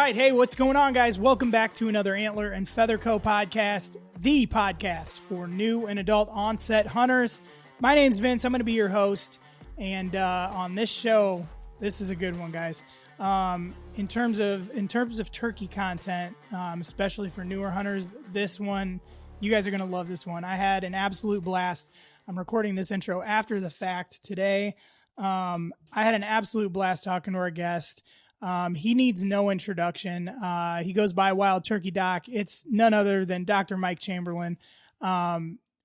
right. Hey, what's going on, guys? Welcome back to another Antler&FeatherCo Podcast, the podcast for new and adult onset hunters. My name's Vince. I'm going to be your host. And on this show, this is a good one, guys. In terms of turkey content, especially for newer hunters, this one, you guys are going to love this one. I had an absolute blast. I'm recording this intro after the fact today. I had an absolute blast talking to our guest. He needs no introduction. He goes by Wild Turkey Doc. It's none other than Dr. Mike Chamberlain.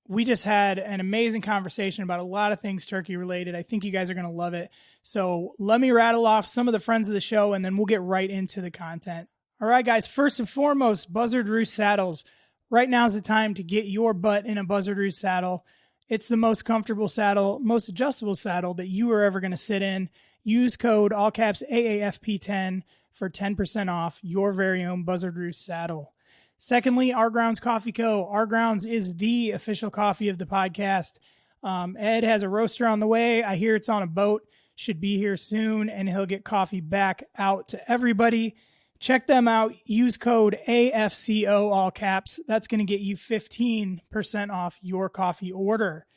We just had an amazing conversation about a lot of things turkey related. I think you guys are going to love it. So let me rattle off some of the friends of the show, and then we'll get right into the content. All right, guys, first and foremost, Buzzard Roost Saddles. Right now is the time to get your butt in a Buzzard Roost saddle. It's the most comfortable saddle, most adjustable saddle that you are ever going to sit in. Use code all caps AAFP10 for 10% off your very own Buzzard Roost saddle. Secondly, Our Grounds Coffee Co. Our Grounds is the official coffee of the podcast. Ed has a roaster on the way. I hear it's on a boat. Should be here soon, and he'll get coffee back out to everybody. Check them out. Use code AFCO, all caps. That's going to get you 15% off your coffee order.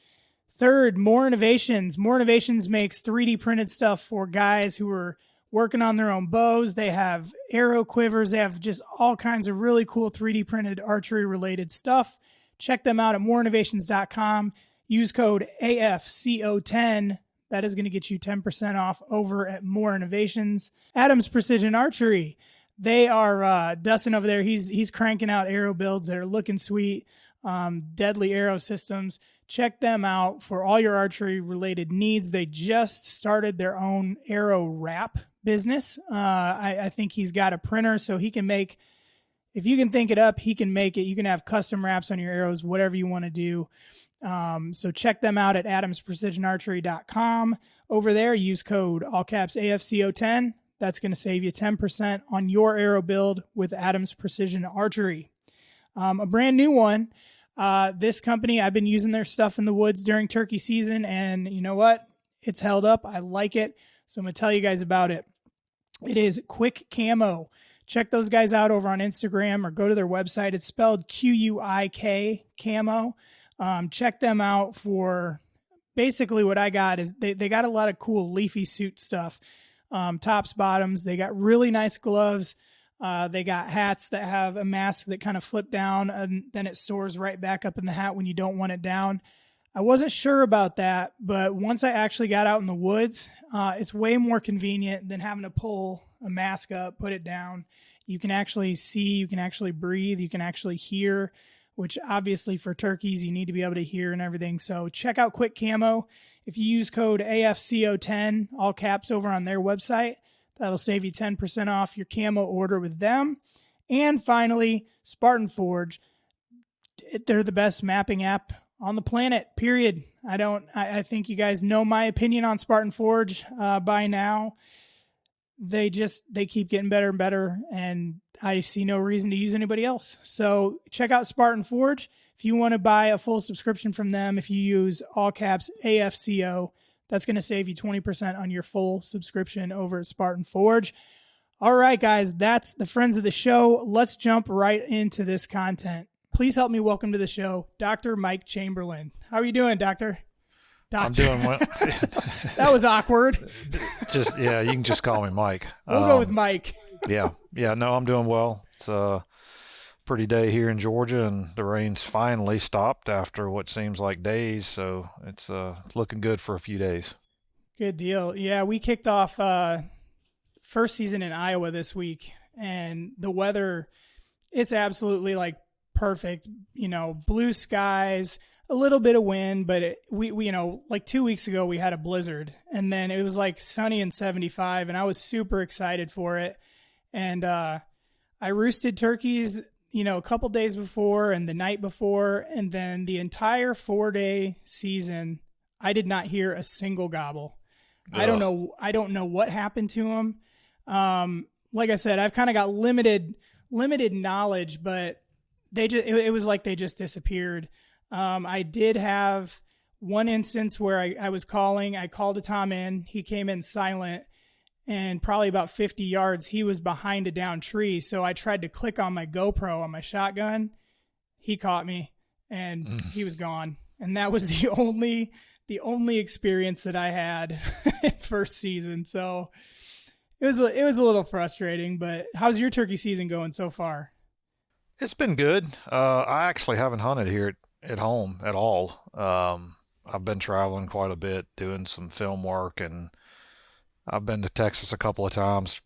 Third, More Innovations. More Innovations makes 3D printed stuff for guys who are working on their own bows. They have arrow quivers. They have just all kinds of really cool 3D printed archery related stuff. Check them out at moreinnovations.com. Use code AFCO10. That is going to get you 10% off over at More Innovations. Adams Precision Archery. They are Dustin over there. He's cranking out arrow builds that are looking sweet. Deadly arrow systems. Check them out for all your archery related needs. They just started their own arrow wrap business. I think he's got a printer, so he can make, if you can think it up, he can make it. You can have custom wraps on your arrows, whatever you want to do. So check them out at adamsprecisionarchery.com. Over there, use code all caps AFCO10. That's going to save you 10% on your arrow build with Adams Precision Archery. A brand new one. This company, I've been using their stuff in the woods during turkey season, and you know what? It's held up. I like it. So I'm going to tell you guys about it. It is Quick Camo. Check those guys out over on Instagram or go to their website. It's spelled QUIK Camo. Check them out for basically what I got is they got a lot of cool leafy suit stuff. Tops, bottoms. They got really nice gloves. They got hats that have a mask that kind of flip down and then it stores right back up in the hat when you don't want it down. I wasn't sure about that, but once I actually got out in the woods, it's way more convenient than having to pull a mask up, put it down. You can actually see, you can actually breathe, you can actually hear, which obviously for turkeys, you need to be able to hear and everything. So check out Quick Camo. If you use code AFCO10, all caps over on their website, that'll save you 10% off your camo order with them. And finally, Spartan Forge. They're the best mapping app on the planet, period. I think you guys know my opinion on Spartan Forge by now. They keep getting better and better, and I see no reason to use anybody else. So check out Spartan Forge. If you want to buy a full subscription from them, if you use all caps AFCO, that's going to save you 20% on your full subscription over at Spartan Forge. All right, guys, that's the friends of the show. Let's jump right into this content. Please help me welcome to the show, Dr. Mike Chamberlain. How are you doing, Doctor? I'm doing well. That was awkward. You can just call me Mike. We'll go with Mike. No, I'm doing well. It's a pretty day here in Georgia, and the rain's finally stopped after what seems like days, so it's looking good for a few days. Good deal. Yeah, we kicked off first season in Iowa this week, and the weather, it's absolutely like perfect, blue skies, a little bit of wind, but we like 2 weeks ago we had a blizzard, and then it was like sunny and 75, and I was super excited for it. And I roosted turkeys, a couple days before and the night before, and then the entire 4-day season, I did not hear a single gobble. Ugh. I don't know what happened to them. Like I said, I've kind of got limited knowledge, but it was like they just disappeared. I did have one instance where I was calling. I called a Tom in. He came in silent, and probably about 50 yards, he was behind a downed tree. So I tried to click on my GoPro on my shotgun. He caught me and he was gone. And that was the only experience that I had in first season. So it was a little frustrating, but how's your turkey season going so far? It's been good. I actually haven't hunted here at home at all. I've been traveling quite a bit, doing some film work, and I've been to Texas a couple of times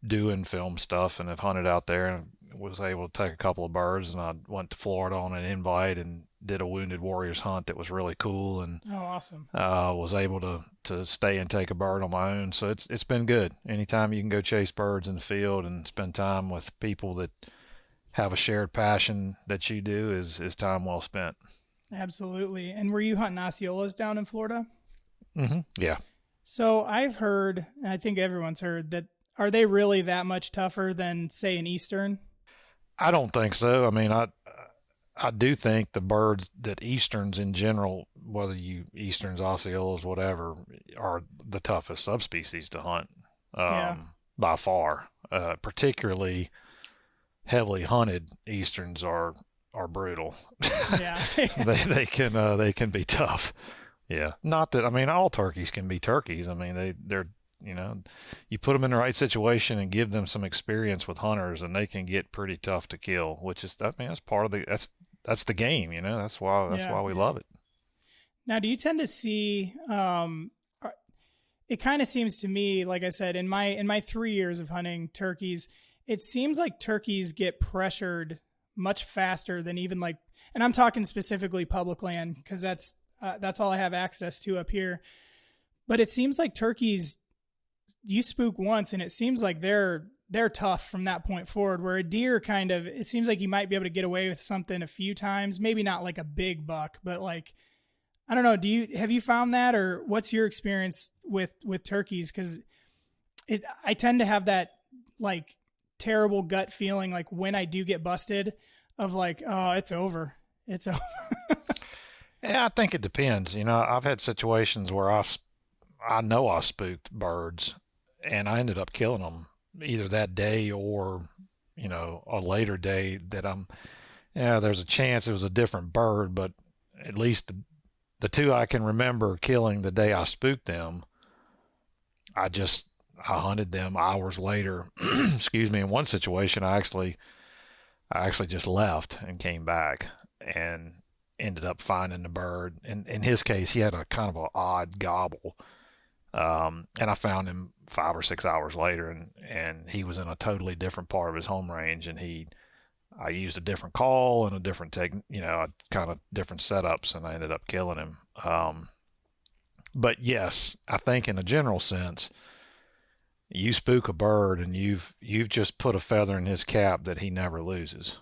doing film stuff, and have hunted out there and was able to take a couple of birds. And I went to Florida on an invite and did a Wounded Warriors hunt that was really cool, and Oh, awesome. was able to stay and take a bird on my own. So it's been good. Anytime you can go chase birds in the field and spend time with people that have a shared passion that you do is time well spent. Absolutely. And were you hunting Osceolas down in Florida? Yeah. So I've heard, and I think everyone's heard, that are they really that much tougher than, say, an Eastern? I don't think so. I mean, I do think the birds that Easterns in general, whether you Easterns, Osceolas, whatever, are the toughest subspecies to hunt by far. Particularly heavily hunted Easterns are brutal. Yeah. they can be tough. Yeah. Not that, I mean, all turkeys can be turkeys. I mean, they're you put them in the right situation and give them some experience with hunters, and they can get pretty tough to kill, which is, I mean, that's part of that's the game, that's why we love it. Now, do you tend to see, it kind of seems to me, like I said, in my 3 years of hunting turkeys, it seems like turkeys get pressured much faster than even like, and I'm talking specifically public land, because that's all I have access to up here. But it seems like turkeys, you spook once and it seems like they're tough from that point forward, where a deer kind of, it seems like you might be able to get away with something a few times, maybe not like a big buck, but like, I don't know. Have you found that, or what's your experience with turkeys? Cause I tend to have that like terrible gut feeling, like when I do get busted, of like, oh, it's over. It's over. Yeah, I think it depends. I've had situations where I know I spooked birds and I ended up killing them either that day or, a later day that there's a chance it was a different bird, but at least the two I can remember killing the day I spooked them, I hunted them hours later. Excuse me. In one situation, I actually just left and came back and ended up finding the bird. And in his case, he had a kind of an odd gobble. And I found him 5 or 6 hours later, and he was in a totally different part of his home range. And I used a different call and a different kind of different setups, and I ended up killing him. But yes, I think in a general sense, you spook a bird and you've just put a feather in his cap that he never loses.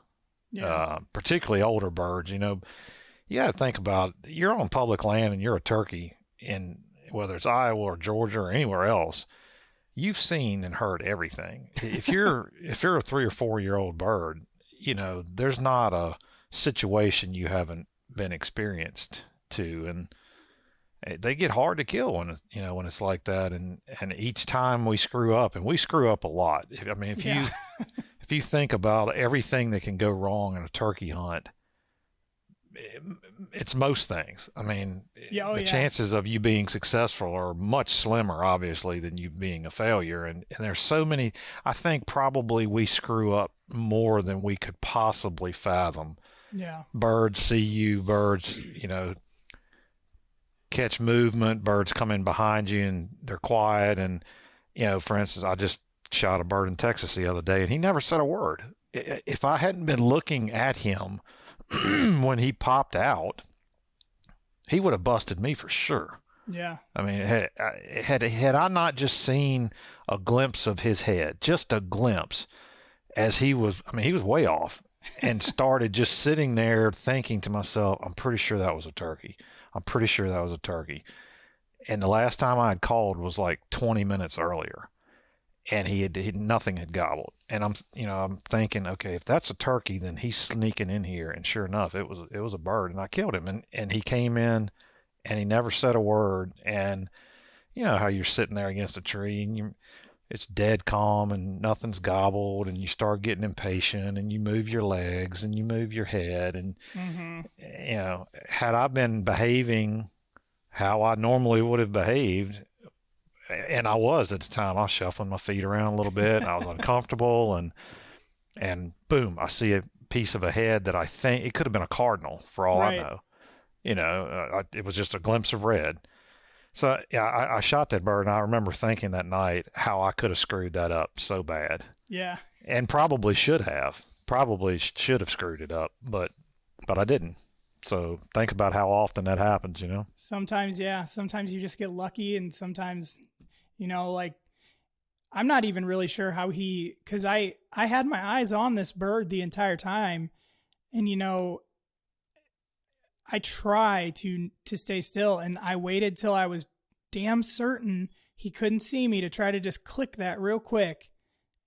Yeah. Particularly older birds, you got to think about, you're on public land and you're a turkey, in whether it's Iowa or Georgia or anywhere else, you've seen and heard everything. If you're a 3 or 4 year old bird, there's not a situation you haven't been experienced to, and they get hard to kill when it's like that. And each time we screw up, and we screw up a lot. I mean, if you think about everything that can go wrong in a turkey hunt, it's most things. I mean, the chances of you being successful are much slimmer, obviously, than you being a failure. And there's so many, I think probably we screw up more than we could possibly fathom. Yeah. Birds see you, birds, catch movement, birds come in behind you and they're quiet. And, for instance, I just shot a bird in Texas the other day and he never said a word. If I hadn't been looking at him when he popped out, he would have busted me for sure. Yeah. I mean, had I not just seen a glimpse of his head, just a glimpse, as he was way off, and started just sitting there thinking to myself, I'm pretty sure that was a turkey. I'm pretty sure that was a turkey. And the last time I had called was like 20 minutes earlier, and nothing had gobbled. And I'm thinking, okay, if that's a turkey, then he's sneaking in here. And sure enough, it was a bird, and I killed him. And he came in, and he never said a word. And you know how you're sitting there against a tree, and it's dead calm and nothing's gobbled, and you start getting impatient and you move your legs and you move your head. And, Mm-hmm. had I been behaving how I normally would have behaved, and I was at the time, I was shuffling my feet around a little bit and I was uncomfortable, and boom, I see a piece of a head that I think it could have been a cardinal for all I Right. know. It was just a glimpse of red. So yeah, I shot that bird, and I remember thinking that night how I could have screwed that up so bad, Yeah. and probably should have, should have screwed it up, but I didn't. So think about how often that happens. Sometimes, yeah. Sometimes you just get lucky, and sometimes, like I'm not even really sure how because I had my eyes on this bird the entire time, and I try to stay still, and I waited till I was damn certain he couldn't see me to try to just click that real quick.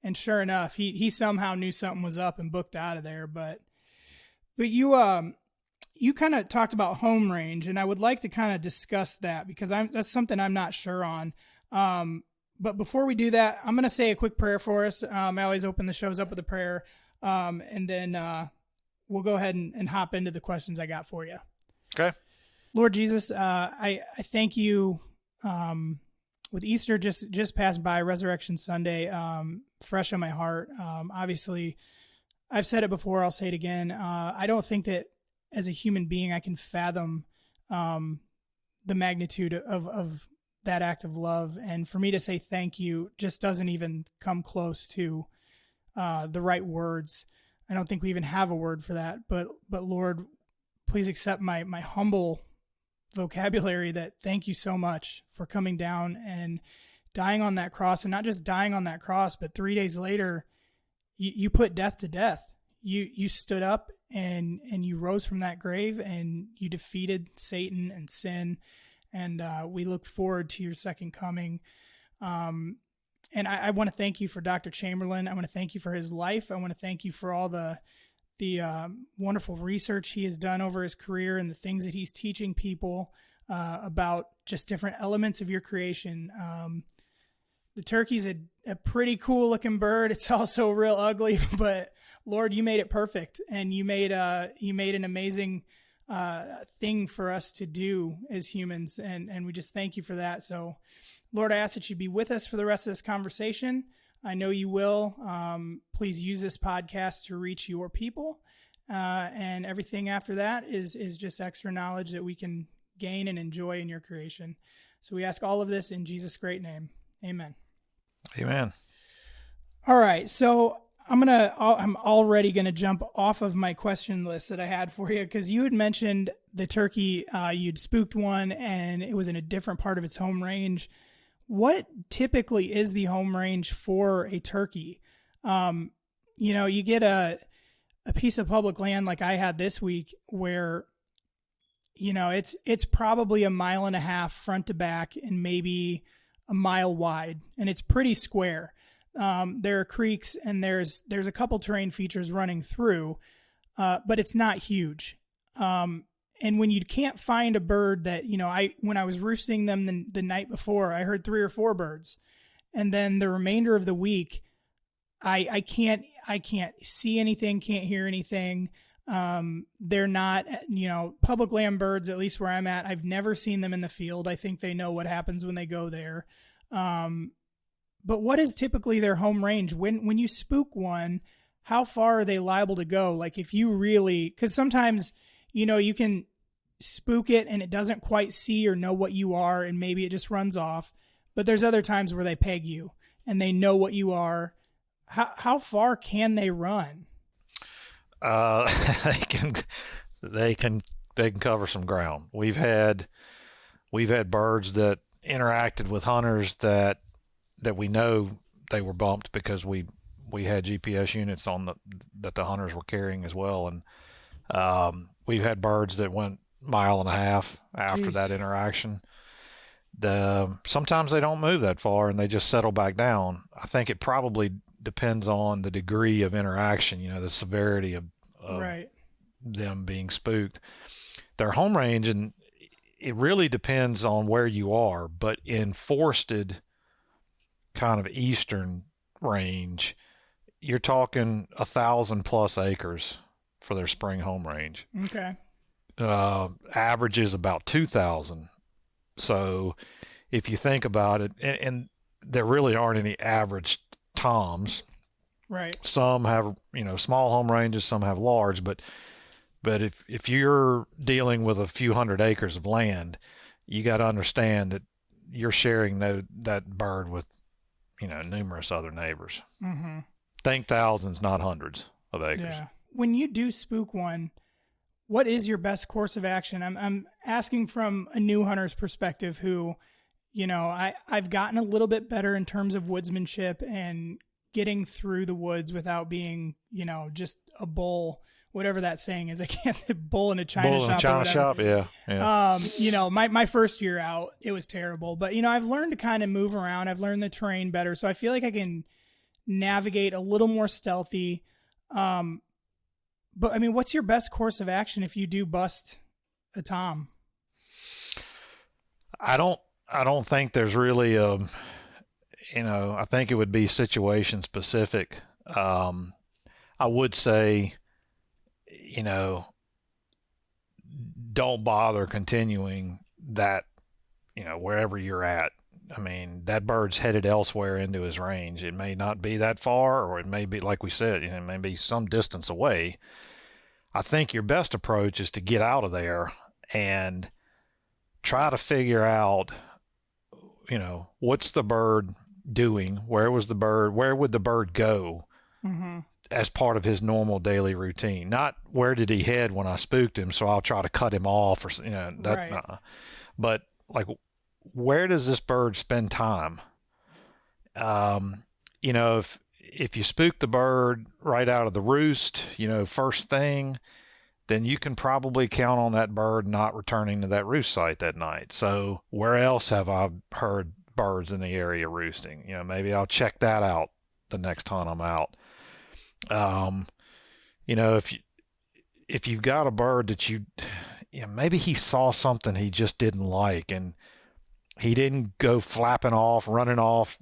And sure enough, he somehow knew something was up and booked out of there. But you kind of talked about home range, and I would like to kind of discuss that because that's something I'm not sure on. But before we do that, I'm going to say a quick prayer for us. I always open the shows up with a prayer, and then we'll go ahead and hop into the questions I got for you. Okay. Lord Jesus, I thank you. With Easter just passed by, Resurrection Sunday, fresh on my heart. Obviously, I've said it before, I'll say it again. I don't think that as a human being I can fathom the magnitude of that act of love. And for me to say thank you just doesn't even come close to the right words. I don't think we even have a word for that. But Lord, please accept my humble vocabulary that thank you so much for coming down and dying on that cross, and not just dying on that cross, but 3 days later, you put death to death. You stood up and you rose from that grave, and you defeated Satan and sin. And we look forward to your second coming. And I want to thank you for Dr. Chamberlain. I want to thank you for his life. I want to thank you for all the wonderful research he has done over his career and the things that he's teaching people about just different elements of your creation. The turkey's a pretty cool looking bird. It's also real ugly, but Lord, you made it perfect, and you made an amazing thing for us to do as humans, and we just thank you for that. So, Lord, I ask that you be with us for the rest of this conversation. I know you will. Please use this podcast to reach your people. And everything after that is just extra knowledge that we can gain and enjoy in your creation. So we ask all of this in Jesus' great name. Amen. Amen. All right. So I'm already going to jump off of my question list that I had for you, because you had mentioned the turkey, you'd spooked one and it was in a different part of its home range. What typically is the home range for a turkey? You get a piece of public land like I had this week where, it's probably 1.5 miles front to back and maybe 1 mile wide, and it's pretty square. There are creeks and there's a couple terrain features running through, but it's not huge. And when you can't find a bird that, when I was roosting them the night before, I heard 3 or 4 birds. And then the remainder of the week, I can't see anything, can't hear anything. They're not, public land birds, at least where I'm at. I've never seen them in the field. I think they know what happens when they go there. But what is typically their home range? When you spook one, how far are they liable to go? Like if you really, because sometimes, you can spook it and it doesn't quite see or know what you are, and maybe it just runs off. But there's other times where they peg you and they know what you are. How far can they run? They can cover some ground. We've had birds that interacted with hunters that we know they were bumped because we had GPS units that the hunters were carrying as well, and we've had birds that went 1.5 miles after Jeez. that interaction. Sometimes they don't move that far and they just settle back down. I think it probably depends on the degree of interaction, the severity of Right. them being spooked. Their home range, and it really depends on where you are, but in forested kind of eastern range, you're talking 1,000+ acres for their spring home range. Okay. Average is about 2,000. So if you think about it, and there really aren't any average toms. Right. Some have, small home ranges, some have large, but if you're dealing with a few hundred acres of land, you got to understand that you're sharing that bird with, numerous other neighbors. Mm-hmm. Think thousands, not hundreds of acres. Yeah. When you do spook one, what is your best course of action? I'm asking from a new hunter's perspective who, I've gotten a little bit better in terms of woodsmanship and getting through the woods without being, just a bull, whatever that saying is. I can't bull in a china shop. Bull in a china shop, yeah. My first year out, it was terrible. But, I've learned to kind of move around. I've learned the terrain better. So I feel like I can navigate a little more stealthy. But, what's your best course of action if you do bust a tom? I don't think there's really I think it would be situation specific. I would say, don't bother continuing that, wherever you're at. I mean, that bird's headed elsewhere into his range. It may not be that far, or it may be, like we said, it may be some distance away. I think your best approach is to get out of there and try to figure out, what's the bird doing? Where would the bird go as part of his normal daily routine? Not where did he head when I spooked him, so I'll try to cut him off, or Right. But like, where does this bird spend time? If you spook the bird right out of the roost, first thing, then you can probably count on that bird not returning to that roost site that night. So where else have I heard birds in the area roosting? Maybe I'll check that out the next time I'm out. If you've got a bird that maybe he saw something he just didn't like, and he didn't go flapping off, running off,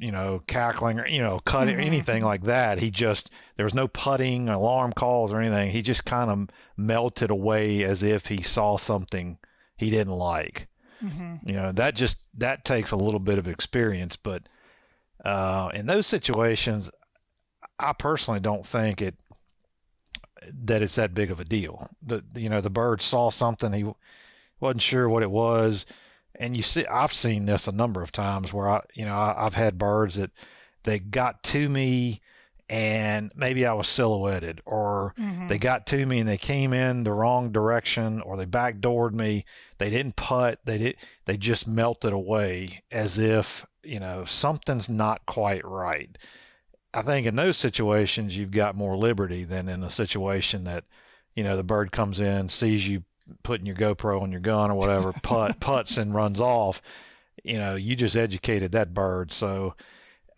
cackling, or cutting, or anything like that. There was no putting, alarm calls, or anything. He just kind of melted away as if he saw something he didn't like. That takes a little bit of experience, but in those situations, I personally don't think that it's that big of a deal. The bird saw something, he wasn't sure what it was. And I've seen this a number of times where I've had birds that they got to me, and maybe I was silhouetted, or they got to me and they came in the wrong direction, or they backdoored me. They didn't putt. They just melted away as if, something's not quite right. I think in those situations you've got more liberty than in a situation that, the bird comes in, sees you putting your GoPro on your gun or whatever, putts and runs off. You just educated that bird. So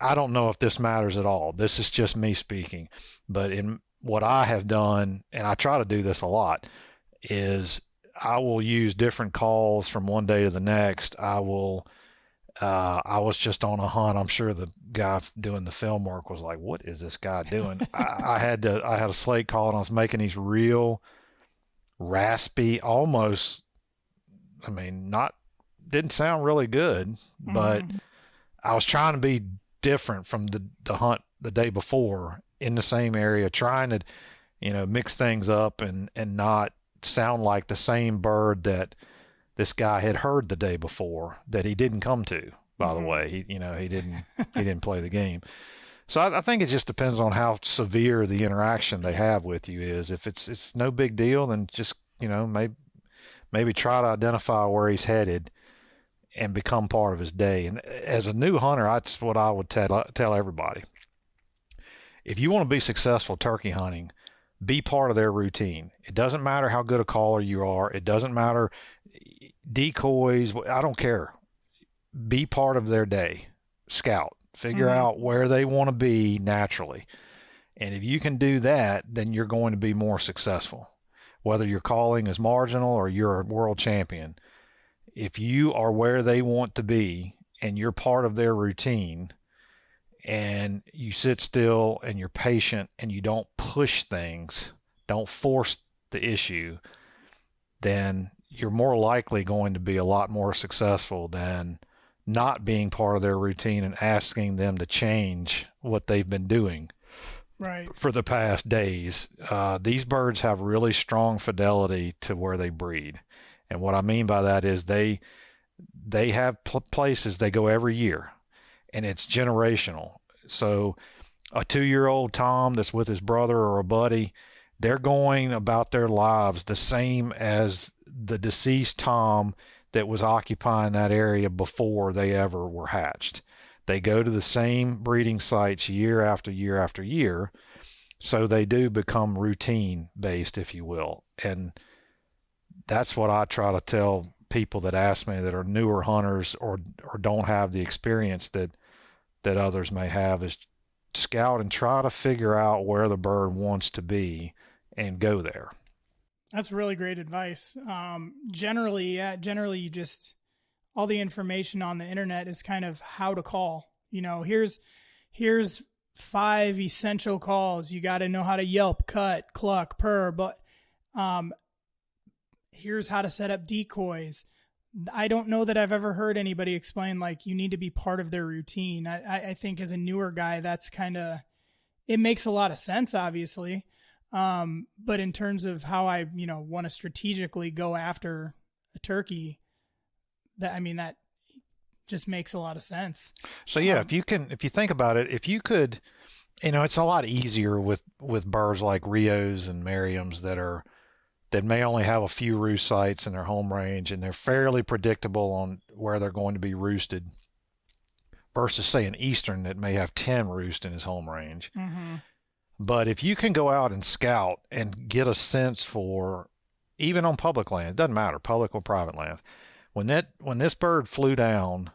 I don't know if this matters at all. This is just me speaking. But in what I have done, and I try to do this a lot, is I will use different calls from one day to the next. I was just on a hunt. I'm sure the guy doing the film work was like, what is this guy doing? I had a slate call, and I was making these real raspy, almost, didn't sound really good, but I was trying to be different from the hunt the day before in the same area, trying to, mix things up and not sound like the same bird that this guy had heard the day before that he didn't come to, by the way. He didn't play the game. So I think it just depends on how severe the interaction they have with you is. If it's no big deal, then just, maybe try to identify where he's headed and become part of his day. And as a new hunter, that's what I would tell everybody. If you want to be successful turkey hunting, be part of their routine. It doesn't matter how good a caller you are. It doesn't matter decoys. I don't care. Be part of their day. Scout. Figure out where they want to be naturally. And if you can do that, then you're going to be more successful. Whether your calling is marginal or you're a world champion, if you are where they want to be and you're part of their routine, and you sit still and you're patient and you don't push things, don't force the issue, then you're more likely going to be a lot more successful than not being part of their routine and asking them to change what they've been doing for the past days. These birds have really strong fidelity to where they breed. And what I mean by that is they have places they go every year, and it's generational. So a 2-year-old Tom that's with his brother or a buddy, they're going about their lives the same as the deceased Tom that was occupying that area before they ever were hatched. They go to the same breeding sites year after year after year, so they do become routine based, if you will. And that's what I try to tell people that ask me that are newer hunters or don't have the experience that others may have, is scout and try to figure out where the bird wants to be and go there. That's really great advice. Generally you just, all the information on the internet is kind of how to call. You know, here's 5 essential calls. You got to know how to yelp, cut, cluck, purr, but here's how to set up decoys. I don't know that I've ever heard anybody explain like you need to be part of their routine. I think as a newer guy, that's kind of, it makes a lot of sense, obviously. But in terms of how I, want to strategically go after a turkey, that just makes a lot of sense. So yeah, if you think about it, if you could, it's a lot easier with birds like Rios and Merriams that may only have a few roost sites in their home range, and they're fairly predictable on where they're going to be roosted, versus say an Eastern that may have 10 roosts in his home range. Mm-hmm. But if you can go out and scout and get a sense for, even on public land, it doesn't matter, public or private land, when this bird flew down,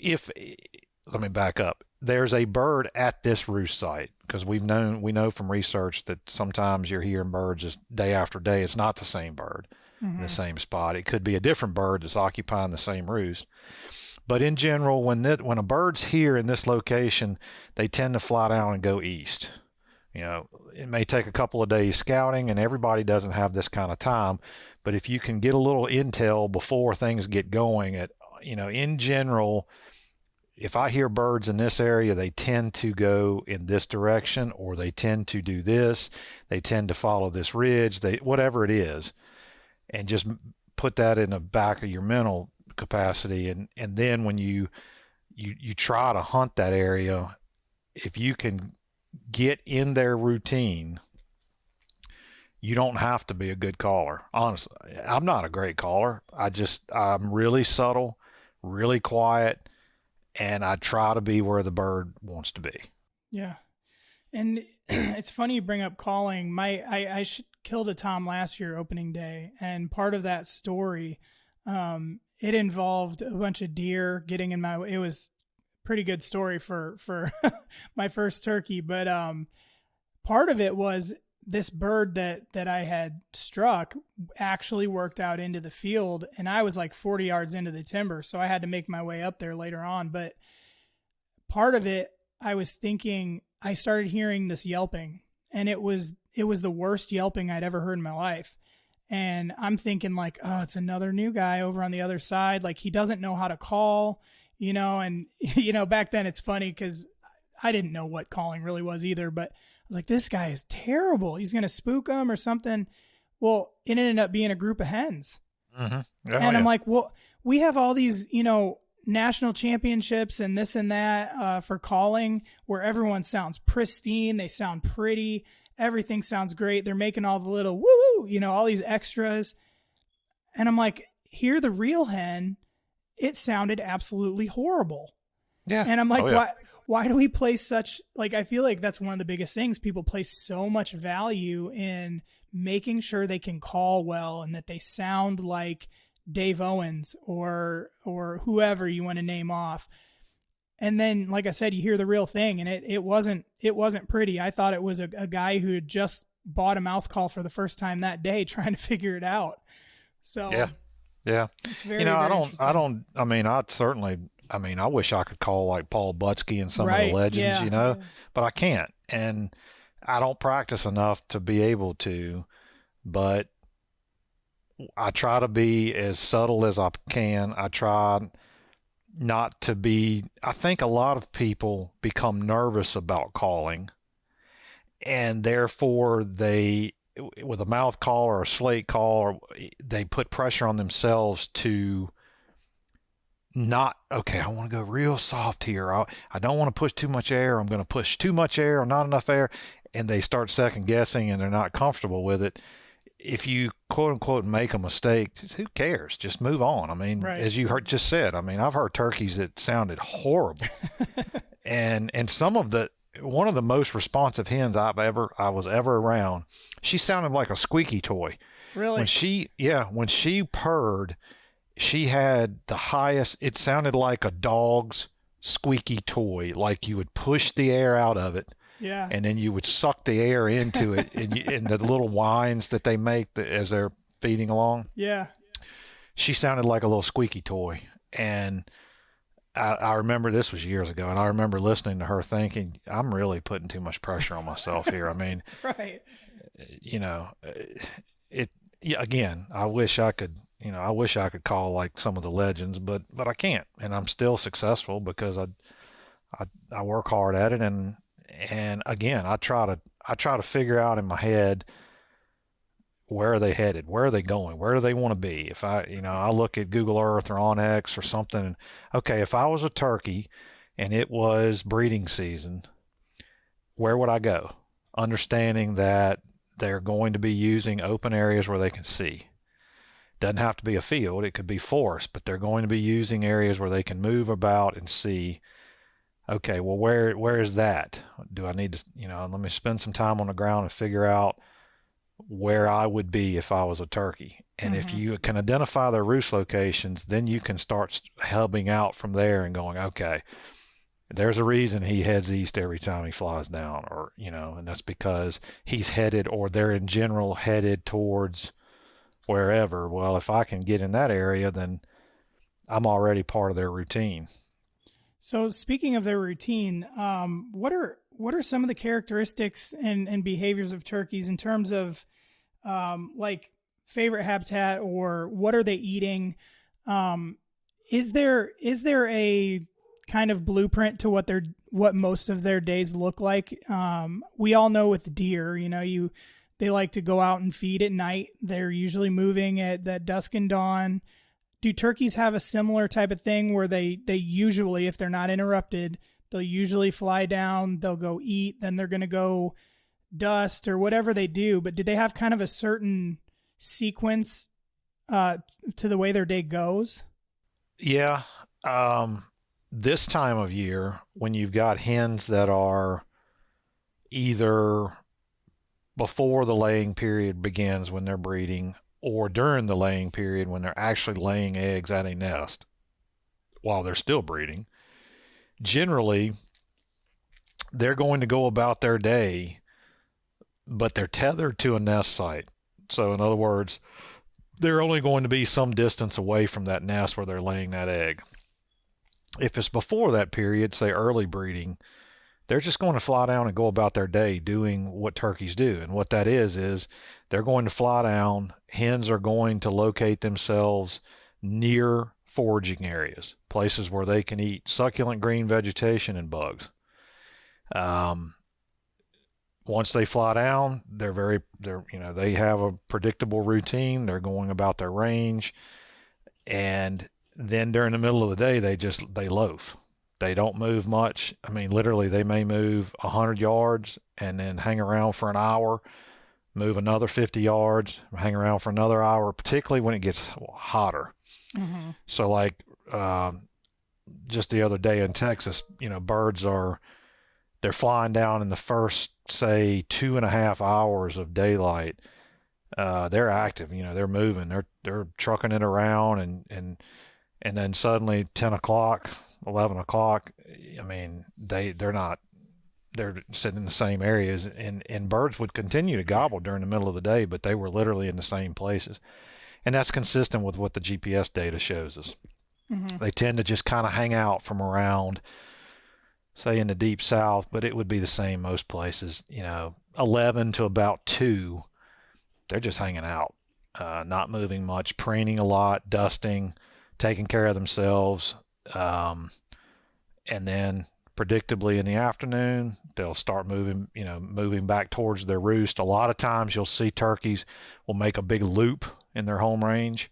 let me back up. There's a bird at this roost site, because we know from research that sometimes you're hearing birds just day after day. It's not the same bird in the same spot. It could be a different bird that's occupying the same roost. But in general, when a bird's here in this location, they tend to fly down and go east. It may take a couple of days scouting, and everybody doesn't have this kind of time. But if you can get a little intel before things get going, in general, if I hear birds in this area, they tend to go in this direction, or they tend to do this. They tend to follow this ridge, whatever it is, and just put that in the back of your mental capacity. And then when you try to hunt that area, if you can get in their routine, you don't have to be a good caller. Honestly, I'm not a great caller. I'm really subtle, really quiet, and I try to be where the bird wants to be. Yeah. And it's funny you bring up calling. I killed a Tom last year, opening day. And part of that story, it involved a bunch of deer getting in my way. It was a pretty good story for my first turkey. But part of it was this bird that I had struck actually worked out into the field, and I was like 40 yards into the timber. So I had to make my way up there later on. But part of it, I was thinking, I started hearing this yelping, and it was the worst yelping I'd ever heard in my life. And I'm thinking like, oh, it's another new guy over on the other side. Like he doesn't know how to call, and back then it's funny because I didn't know what calling really was either, but I was like, this guy is terrible. He's going to spook them or something. Well, it ended up being a group of hens. Mm-hmm. And I'm like, well, we have all these, national championships and this and that for calling, where everyone sounds pristine. They sound pretty. Everything sounds great. They're making all the little woo-woo, all these extras. And I'm like, hear the real hen. It sounded absolutely horrible. Yeah. And I'm like, why do we place such, like, I feel like that's one of the biggest things. People place so much value in making sure they can call well and that they sound like Dave Owens or whoever you want to name off. And then, like I said, you hear the real thing, and it wasn't pretty. I thought it was a guy who had just bought a mouth call for the first time that day, trying to figure it out. So yeah. it's very, I certainly I mean, I wish I could call like Paul Butsky and some of the Right. legends, Yeah. but I can't. And I don't practice enough to be able to, but I try to be as subtle as I can. I try not to be, I think a lot of people become nervous about calling, and therefore they, with a mouth call or a slate call, or they put pressure on themselves to not, okay, I want to go real soft here. I don't want to push too much air. I'm going to push too much air or not enough air. And they start second guessing and they're not comfortable with it. If you quote unquote make a mistake, who cares? Just move on. I mean, Right. as you just said, I mean, I've heard turkeys that sounded horrible. and one of the most responsive hens I was ever around, she sounded like a squeaky toy. Really? When she purred, she had the highest, it sounded like a dog's squeaky toy, like you would push the air out of it. Yeah. And then you would suck the air into it, and the little whines that they make as they're feeding along. Yeah. She sounded like a little squeaky toy. And I remember, this was years ago, and I remember listening to her thinking, I'm really putting too much pressure on myself here. I mean, Right. Again, I wish I could call like some of the legends, but I can't, and I'm still successful because I work hard at it, and again, I try to figure out in my head, where are they headed? Where are they going? Where do they want to be? If I look at Google Earth or OnX or something, okay, if I was a turkey and it was breeding season, where would I go? Understanding that they're going to be using open areas where they can see. Doesn't have to be a field, it could be forest, but they're going to be using areas where they can move about and see. Okay, well, where is that? Do I need to, let me spend some time on the ground and figure out where I would be if I was a turkey. And if you can identify their roost locations, then you can start hubbing out from there and going, okay, there's a reason he heads east every time he flies down, or, and that's because he's headed, or they're in general headed towards wherever. Well, if I can get in that area, then I'm already part of their routine. So speaking of their routine, what are some of the characteristics and behaviors of turkeys in terms of like favorite habitat, or what are they eating? Is there a kind of blueprint to what most of their days look like? We all know with deer, they like to go out and feed at night. They're usually moving at that dusk and dawn. Do turkeys have a similar type of thing where they usually, if they're not interrupted, they'll usually fly down, they'll go eat, then they're going to go dust or whatever they do? But do they have kind of a certain sequence to the way their day goes? Yeah. This time of year, when you've got hens that are either before the laying period begins when they're breeding, or during the laying period when they're actually laying eggs at a nest while they're still breeding, generally they're going to go about their day, but they're tethered to a nest site. So in other words, they're only going to be some distance away from that nest where they're laying that egg. If it's before that period, say early breeding, they're just going to fly down and go about their day doing what turkeys do. And what that is they're going to fly down. Hens are going to locate themselves near foraging areas, places where they can eat succulent green vegetation and bugs. Once they fly down, they have a predictable routine. They're going about their range, and then during the middle of the day, they loaf. They don't move much. I mean, literally, they may move 100 yards and then hang around for an hour, move another 50 yards, hang around for another hour, particularly when it gets hotter. Mm-hmm. So like just the other day in Texas, they're flying down in the first, say, 2.5 hours of daylight. They're active, they're moving, they're trucking it around, and then suddenly 10 o'clock, 11 o'clock, I mean, they're sitting in the same areas, and birds would continue to gobble during the middle of the day, but they were literally in the same places. And that's consistent with what the GPS data shows us. They tend to just kind of hang out from around, say, in the deep south, but it would be the same most places. 11 to about 2, they're just hanging out, not moving much, preening a lot, dusting, taking care of themselves. And then predictably in the afternoon, they'll start moving back towards their roost. A lot of times you'll see turkeys will make a big loop in their home range.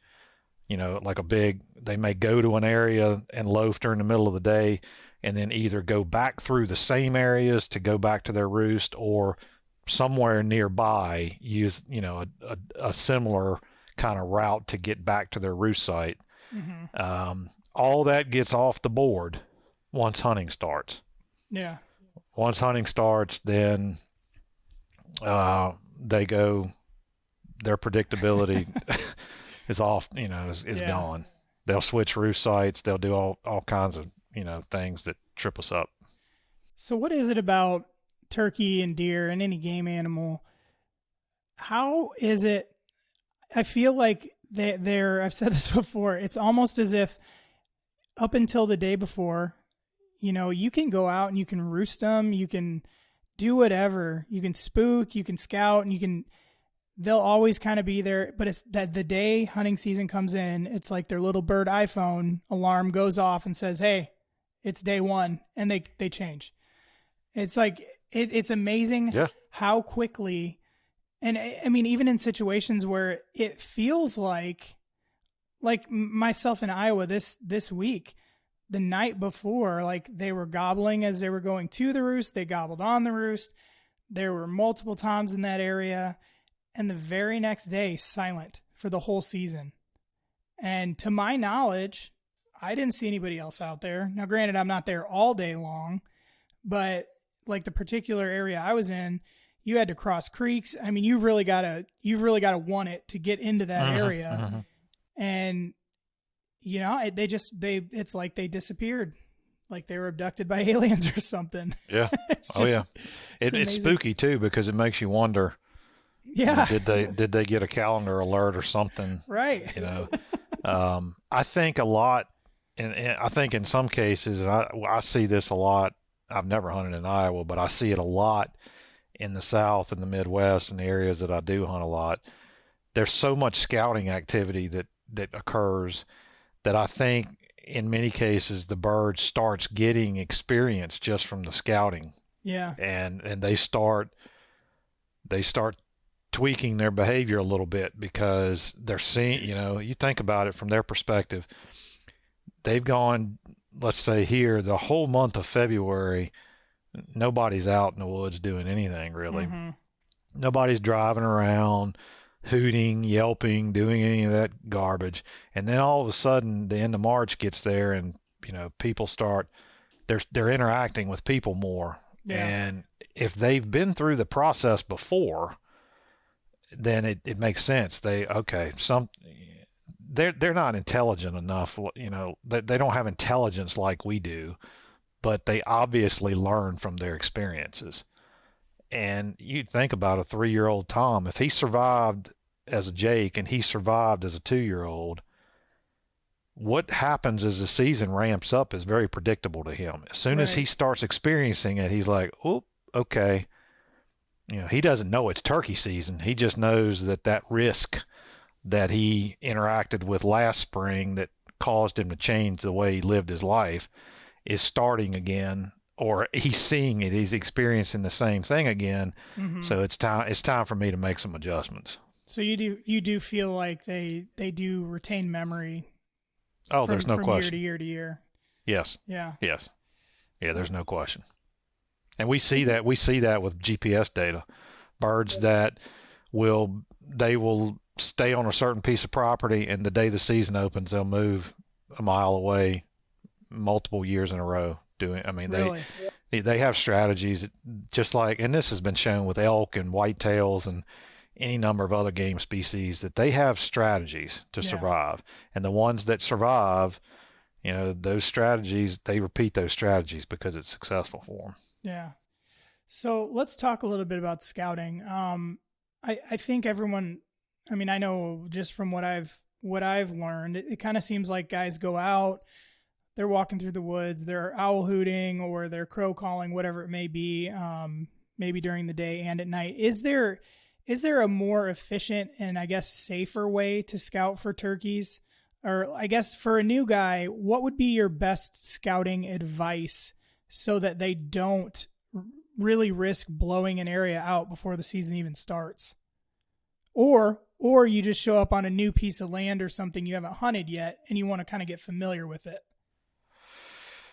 They may go to an area and loaf during the middle of the day and then either go back through the same areas to go back to their roost, or somewhere nearby use, a similar kind of route to get back to their roost site. All that gets off the board once hunting starts. Yeah. Once hunting starts, then they go, their predictability is off, is gone. They'll switch roost sites. They'll do all kinds of, things that trip us up. So what is it about turkey and deer and any game animal? How is it? I feel like I've said this before. It's almost as if up until the day before, you can go out and you can roost them. You can do whatever. You can spook, you can scout, and they'll always kind of be there. But it's that the day hunting season comes in, it's like their little bird iPhone alarm goes off and says, hey, it's day one, and they change. It's like, it's amazing how quickly, and I mean, even in situations where it feels like myself in Iowa this week, the night before, like they were gobbling as they were going to the roost, they gobbled on the roost. There were multiple times in that area, and the very next day, silent for the whole season. And to my knowledge, I didn't see anybody else out there. Now, granted, I'm not there all day long, but like the particular area I was in, you had to cross creeks. I mean, you've really got to want it to get into that area. And it's like they disappeared, like they were abducted by aliens or something. Yeah. It's spooky too, because it makes you wonder. Yeah. Did they get a calendar alert or something? Right. I think a lot, and I think in some cases, and I see this a lot. I've never hunted in Iowa, but I see it a lot in the South and the Midwest and the areas that I do hunt a lot. There's so much scouting activity that occurs that I think in many cases the bird starts getting experience just from the scouting. Yeah. And they start tweaking their behavior a little bit because they're seeing, you think about it from their perspective. They've gone, let's say here, the whole month of February, nobody's out in the woods doing anything really. Nobody's driving around, hooting, yelping, doing any of that garbage. And then all of a sudden, the end of March gets there, and people start, they're interacting with people more. Yeah. And if they've been through the process before, then it makes sense. They're not intelligent enough, they don't have intelligence like we do, but they obviously learn from their experiences. And you think about a 3-year-old Tom, if he survived as a Jake and he survived as a 2-year-old, what happens as the season ramps up is very predictable to him. As soon as he starts experiencing it, he's like, oh, okay. He doesn't know it's turkey season. He just knows that risk that he interacted with last spring that caused him to change the way he lived his life is starting again, or he's seeing it. He's experiencing the same thing again. So it's time for me to make some adjustments. So you do feel like they do retain memory. Oh, there's no question. From year to year. Yes. Yeah. Yes. Yeah, there's no question. And we see that with GPS data. Birds that will stay on a certain piece of property, and the day the season opens, they'll move a mile away multiple years in a row. Really? They have strategies, just like, and this has been shown with elk and whitetails and any number of other game species, that they have strategies to survive. And the ones that survive, those strategies, they repeat those strategies because it's successful for them. Yeah. So let's talk a little bit about scouting. I think everyone, I know just from what I've what I've learned, it kind of seems like guys go out, they're walking through the woods, they're owl hooting or they're crow calling, whatever it may be, maybe during the day and at night. Is there a more efficient and I guess safer way to scout for turkeys? Or I guess for a new guy, what would be your best scouting advice so that they don't really risk blowing an area out before the season even starts? Or you just show up on a new piece of land or something you haven't hunted yet and you want to kind of get familiar with it.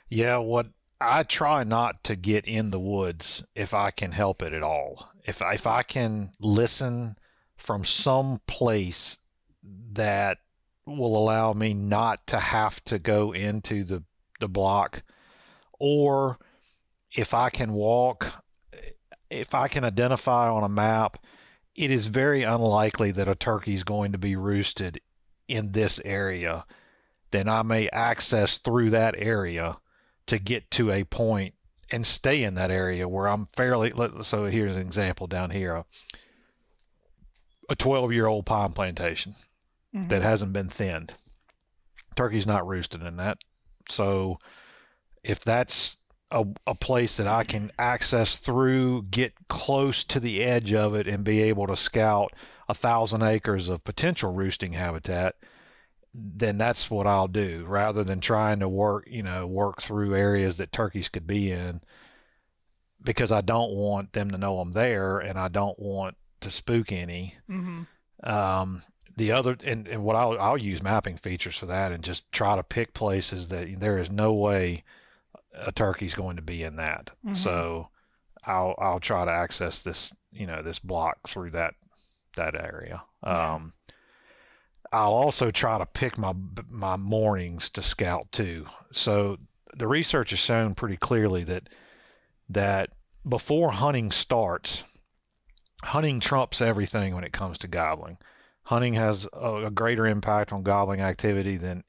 Yeah, what I try not to get in the woods if I can help it at all. If I can listen from some place that will allow me not to have to go into the block, or if I can identify on a map, it is very unlikely that a turkey is going to be roosted in this area. Then I may access through that area to get to a point and stay in that area where I'm so here's an example down here, a 12-year-old pine plantation that hasn't been thinned. Turkey's not roosted in that. So if that's a place that I can access through, get close to the edge of it and be able to scout 1,000 acres of potential roosting habitat, then that's what I'll do rather than trying to work through areas that turkeys could be in, because I don't want them to know I'm there and I don't want to spook any. The other, and what I'll use mapping features for that and just try to pick places that there is no way a turkey's going to be in that. So I'll try to access this block through that area. I'll also try to pick my mornings to scout too. So the research has shown pretty clearly that before hunting starts, hunting trumps everything when it comes to gobbling. Hunting has a greater impact on gobbling activity than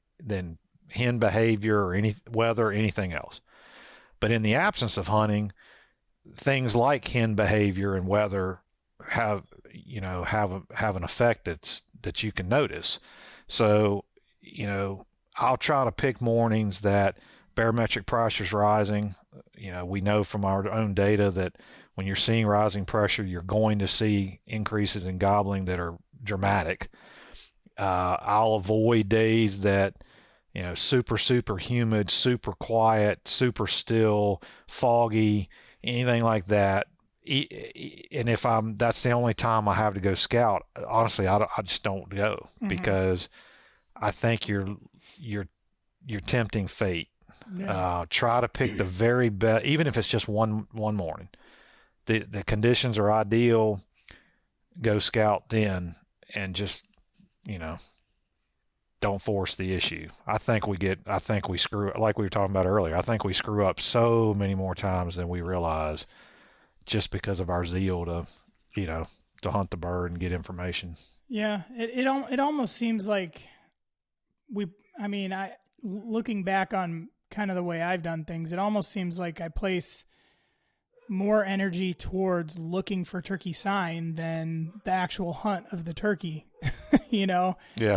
hen behavior or any weather or anything else. But in the absence of hunting, things like hen behavior and weather have an effect that you can notice. So, I'll try to pick mornings that barometric pressure is rising. We know from our own data that when you're seeing rising pressure, you're going to see increases in gobbling that are dramatic. I'll avoid days that, super humid, super quiet, super still, foggy, anything like that. And if that's the only time I have to go scout, honestly, I just don't go because I think you're tempting fate. Yeah. Try to pick the very best, even if it's just one morning. The conditions are ideal. Go scout then, and just don't force the issue. I think we screw, like we were talking about earlier. I think we screw up so many more times than we realize, just because of our zeal to hunt the bird and get information. Yeah, it almost seems like looking back on kind of the way I've done things, it almost seems like I place more energy towards looking for turkey sign than the actual hunt of the turkey, Yeah.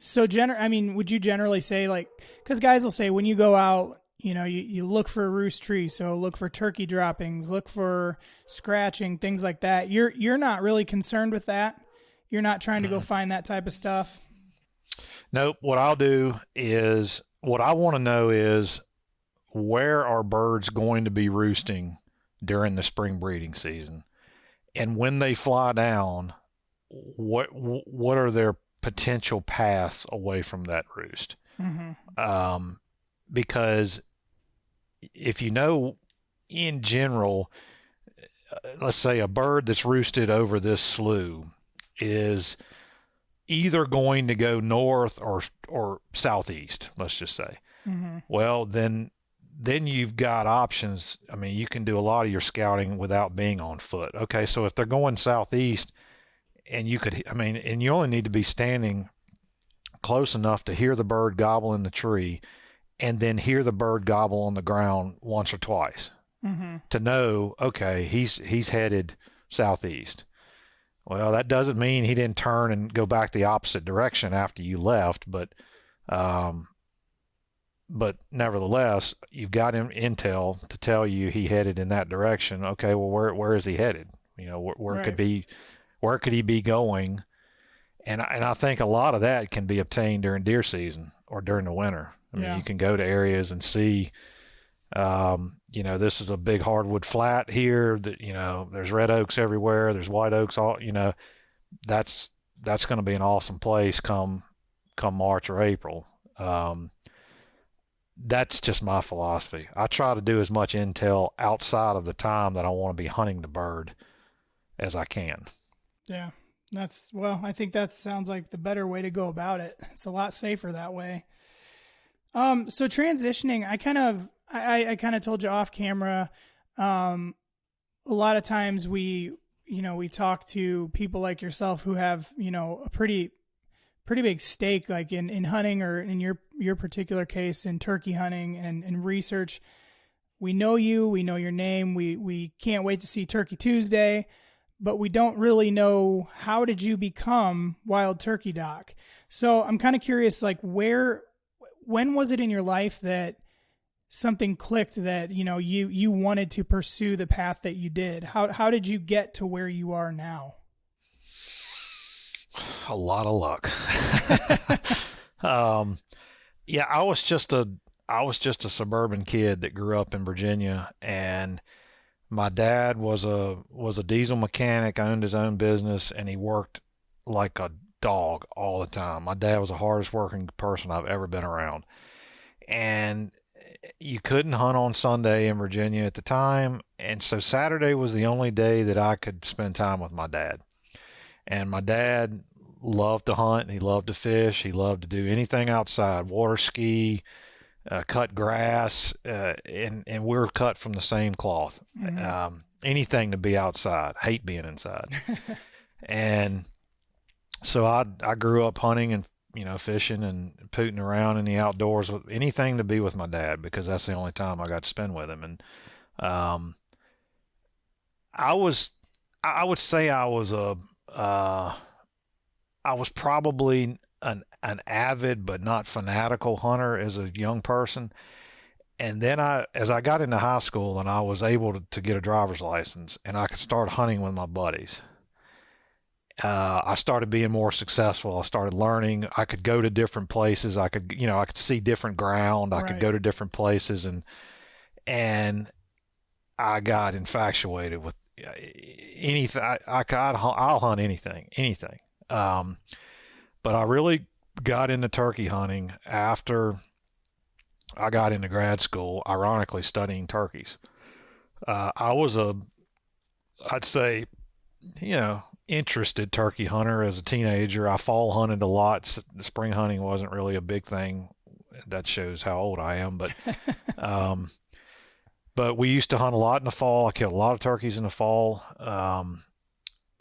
So would you generally say, like, because guys will say when you go out, you look for a roost tree, so look for turkey droppings, look for scratching, things like that. You're not really concerned with that. You're not trying to go find that type of stuff. Nope. What I'll do is, what I want to know is, where are birds going to be roosting during the spring breeding season, and when they fly down, what are their potential paths away from that roost? Because if in general, let's say a bird that's roosted over this slough is either going to go north or southeast, let's just say. Well, then you've got options. You can do a lot of your scouting without being on foot. Okay, so if they're going southeast, and you only need to be standing close enough to hear the bird gobble in the tree, and then hear the bird gobble on the ground once or twice to know, okay, he's headed southeast. Well, that doesn't mean he didn't turn and go back the opposite direction after you left, but nevertheless, you've got him intel to tell you he headed in that direction. Okay, well, where is he headed? Where Right. could he be going? And I think a lot of that can be obtained during deer season or during the winter. I mean, you can go to areas and see, this is a big hardwood flat here. That there's red oaks everywhere. There's white oaks. That's going to be an awesome place come March or April. That's just my philosophy. I try to do as much intel outside of the time that I want to be hunting the bird as I can. Yeah. I think that sounds like the better way to go about it. It's a lot safer that way. So transitioning, I kind of told you off camera. A lot of times we talk to people like yourself who have, a pretty big stake, like in hunting, or in your particular case in turkey hunting and research. We know you, we know your name. We can't wait to see Turkey Tuesday, but we don't really know, how did you become Wild Turkey Doc? So I'm kind of curious, like when was it in your life that something clicked that, you wanted to pursue the path that you did? How did you get to where you are now? A lot of luck. Yeah, I was just a suburban kid that grew up in Virginia, and my dad was a diesel mechanic, owned his own business, and he worked like a dog all the time. My dad was the hardest working person I've ever been around. And you couldn't hunt on Sunday in Virginia at the time, and so Saturday was the only day that I could spend time with my dad. And my dad loved to hunt, he loved to fish, he loved to do anything outside, water ski, cut grass, and we're cut from the same cloth. Mm-hmm. Anything to be outside, hate being inside. And so I grew up hunting and fishing and pooting around in the outdoors, with anything to be with my dad, because that's the only time I got to spend with him. And I would say I was probably an avid but not fanatical hunter as a young person. And then as I got into high school and I was able to get a driver's license and I could start hunting with my buddies, I started being more successful. I started learning. I could go to different places. I could see different ground. I could go to different places, and I got infatuated with anything. I'll hunt anything. But I really got into turkey hunting after I got into grad school, ironically studying turkeys. I was I'd say, interested turkey hunter as a teenager. I fall hunted a lot. Spring hunting wasn't really a big thing. That shows how old I am. But we used to hunt a lot in the fall. I killed a lot of turkeys in the fall.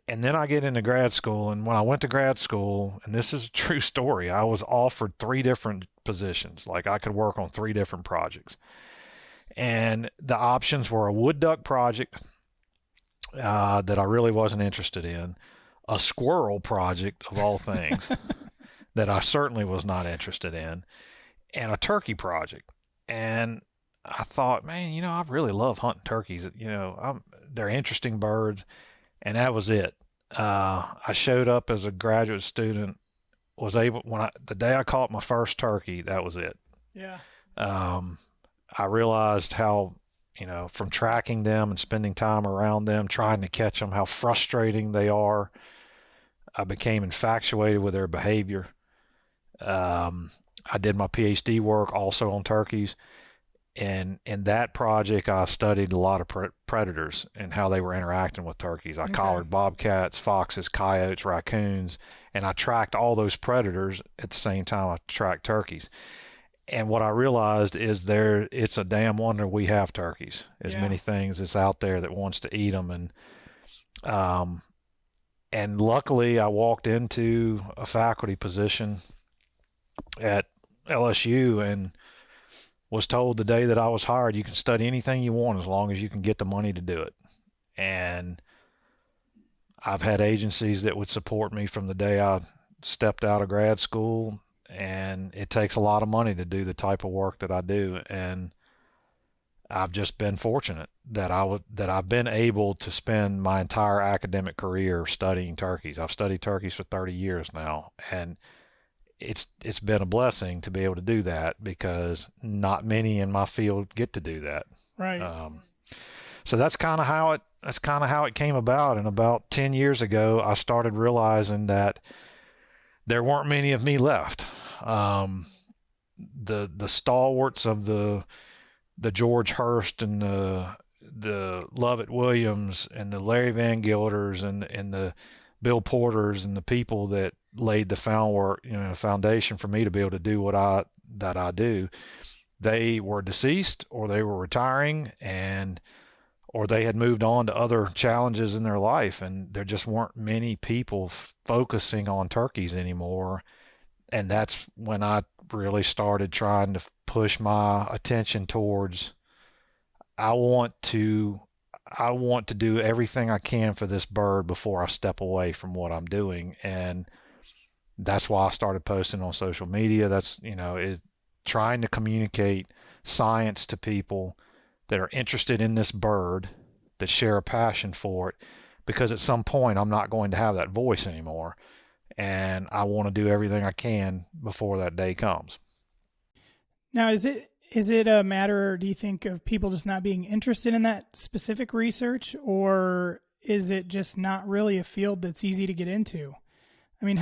And then I get into grad school, and when I went to grad school, and this is a true story, I was offered 3 different positions. Like, I could work on 3 different projects. And the options were a wood duck project that I really wasn't interested in, a squirrel project of all things that I certainly was not interested in, and a turkey project. And I thought, man, I really love hunting turkeys. They're interesting birds. And that was it. I showed up as a graduate student, the day I caught my first turkey, that was it. Yeah. I realized how, from tracking them and spending time around them, trying to catch them, how frustrating they are. I became infatuated with their behavior. I did my PhD work also on turkeys. And in that project, I studied a lot of predators and how they were interacting with turkeys. I collared bobcats, foxes, coyotes, raccoons, and I tracked all those predators at the same time I tracked turkeys. And what I realized is it's a damn wonder we have turkeys. As many things that's out there that wants to eat them. And luckily, I walked into a faculty position at LSU and was told the day that I was hired, you can study anything you want as long as you can get the money to do it. And I've had agencies that would support me from the day I stepped out of grad school, and it takes a lot of money to do the type of work that I do. And I've just been fortunate that I've been able to spend my entire academic career studying turkeys. I've studied turkeys for 30 years now, and it's been a blessing to be able to do that because not many in my field get to do that. Right. So that's kind of how it came about. And about 10 years ago, I started realizing that there weren't many of me left. The stalwarts of the George Hurst and the Lovett Williams and the Larry Van Gilders and the Bill Porters and the people that laid the foundation for me to be able to do what I do, they were deceased or they were retiring or they had moved on to other challenges in their life, and there just weren't many people focusing on turkeys anymore. And that's when I really started trying to push my attention towards I want to do everything I can for this bird before I step away from what I'm doing. And that's why I started posting on social media. That's, trying to communicate science to people that are interested in this bird, that share a passion for it, because at some point I'm not going to have that voice anymore. And I want to do everything I can before that day comes. Now, is it a matter, do you think, of people just not being interested in that specific research, or is it just not really a field that's easy to get into? I mean,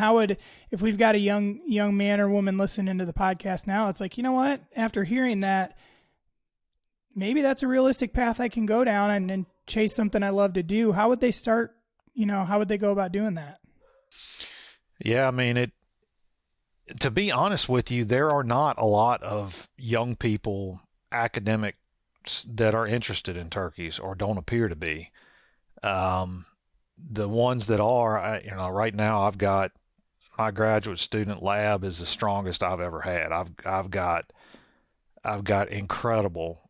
if we've got a young man or woman listening to the podcast now, it's like, you know what, after hearing that, maybe that's a realistic path I can go down and chase something I love to do. How would they start? How would they go about doing that? Yeah, I mean, to be honest with you, there are not a lot of young people, academics, that are interested in turkeys or don't appear to be. The ones that are, right now I've got my graduate student lab is the strongest I've ever had. I've got incredible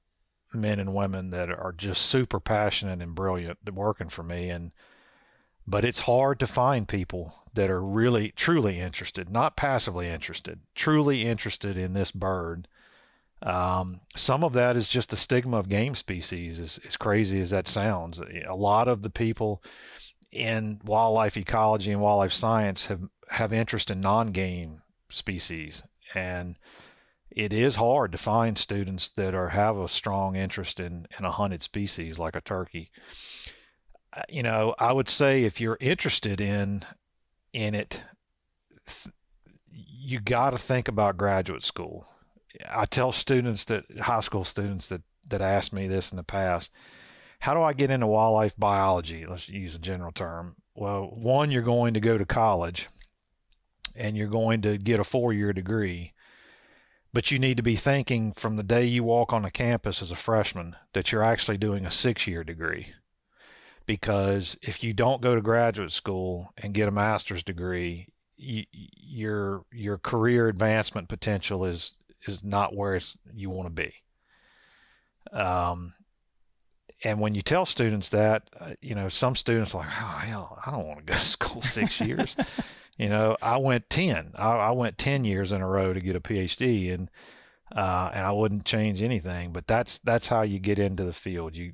men and women that are just super passionate and brilliant working for me, but it's hard to find people that are really truly interested, not passively interested, truly interested in this bird. Some of that is just the stigma of game species, as crazy as that sounds. A lot of the people in wildlife ecology and wildlife science have interest in non-game species, and it is hard to find students that have a strong interest in a hunted species like a turkey. I would say if you're interested in it, you got to think about graduate school. I tell high school students that ask me this in the past, how do I get into wildlife biology? Let's use a general term. Well, one, you're going to go to college and you're going to get a 4-year degree, but you need to be thinking from the day you walk on the campus as a freshman that you're actually doing a 6-year degree. Because if you don't go to graduate school and get a master's degree, your career advancement potential is not where you want to be. And when you tell students that, some students are like, oh, hell, I don't want to go to school 6 years. I went 10. I went 10 years in a row to get a PhD, and I wouldn't change anything. But that's how you get into the field. You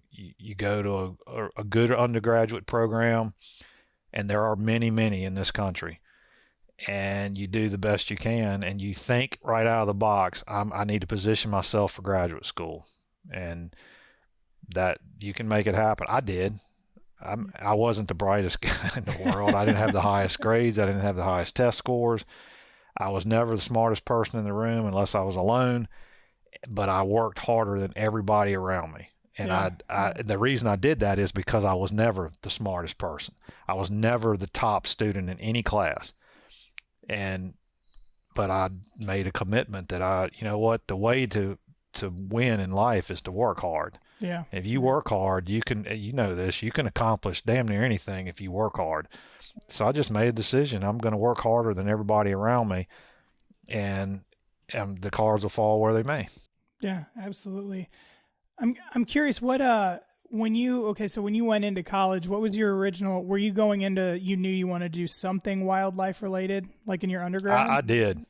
go to a good undergraduate program, and there are many in this country, and you do the best you can, and you think right out of the box, I need to position myself for graduate school, and that you can make it happen. I did. I wasn't the brightest guy in the world. I didn't have the highest grades. I didn't have the highest test scores. I was never the smartest person in the room unless I was alone, but I worked harder than everybody around me. And yeah. The reason I did that is because I was never the smartest person. I was never the top student in any class. But I made a commitment that the way to win in life is to work hard. Yeah. If you work hard, you can accomplish damn near anything if you work hard. So I just made a decision. I'm going to work harder than everybody around me, and the cards will fall where they may. Yeah, absolutely. I'm curious, what when you went into college, what was your original, were you going into, you knew you wanted to do something wildlife related, like in your undergrad? I did.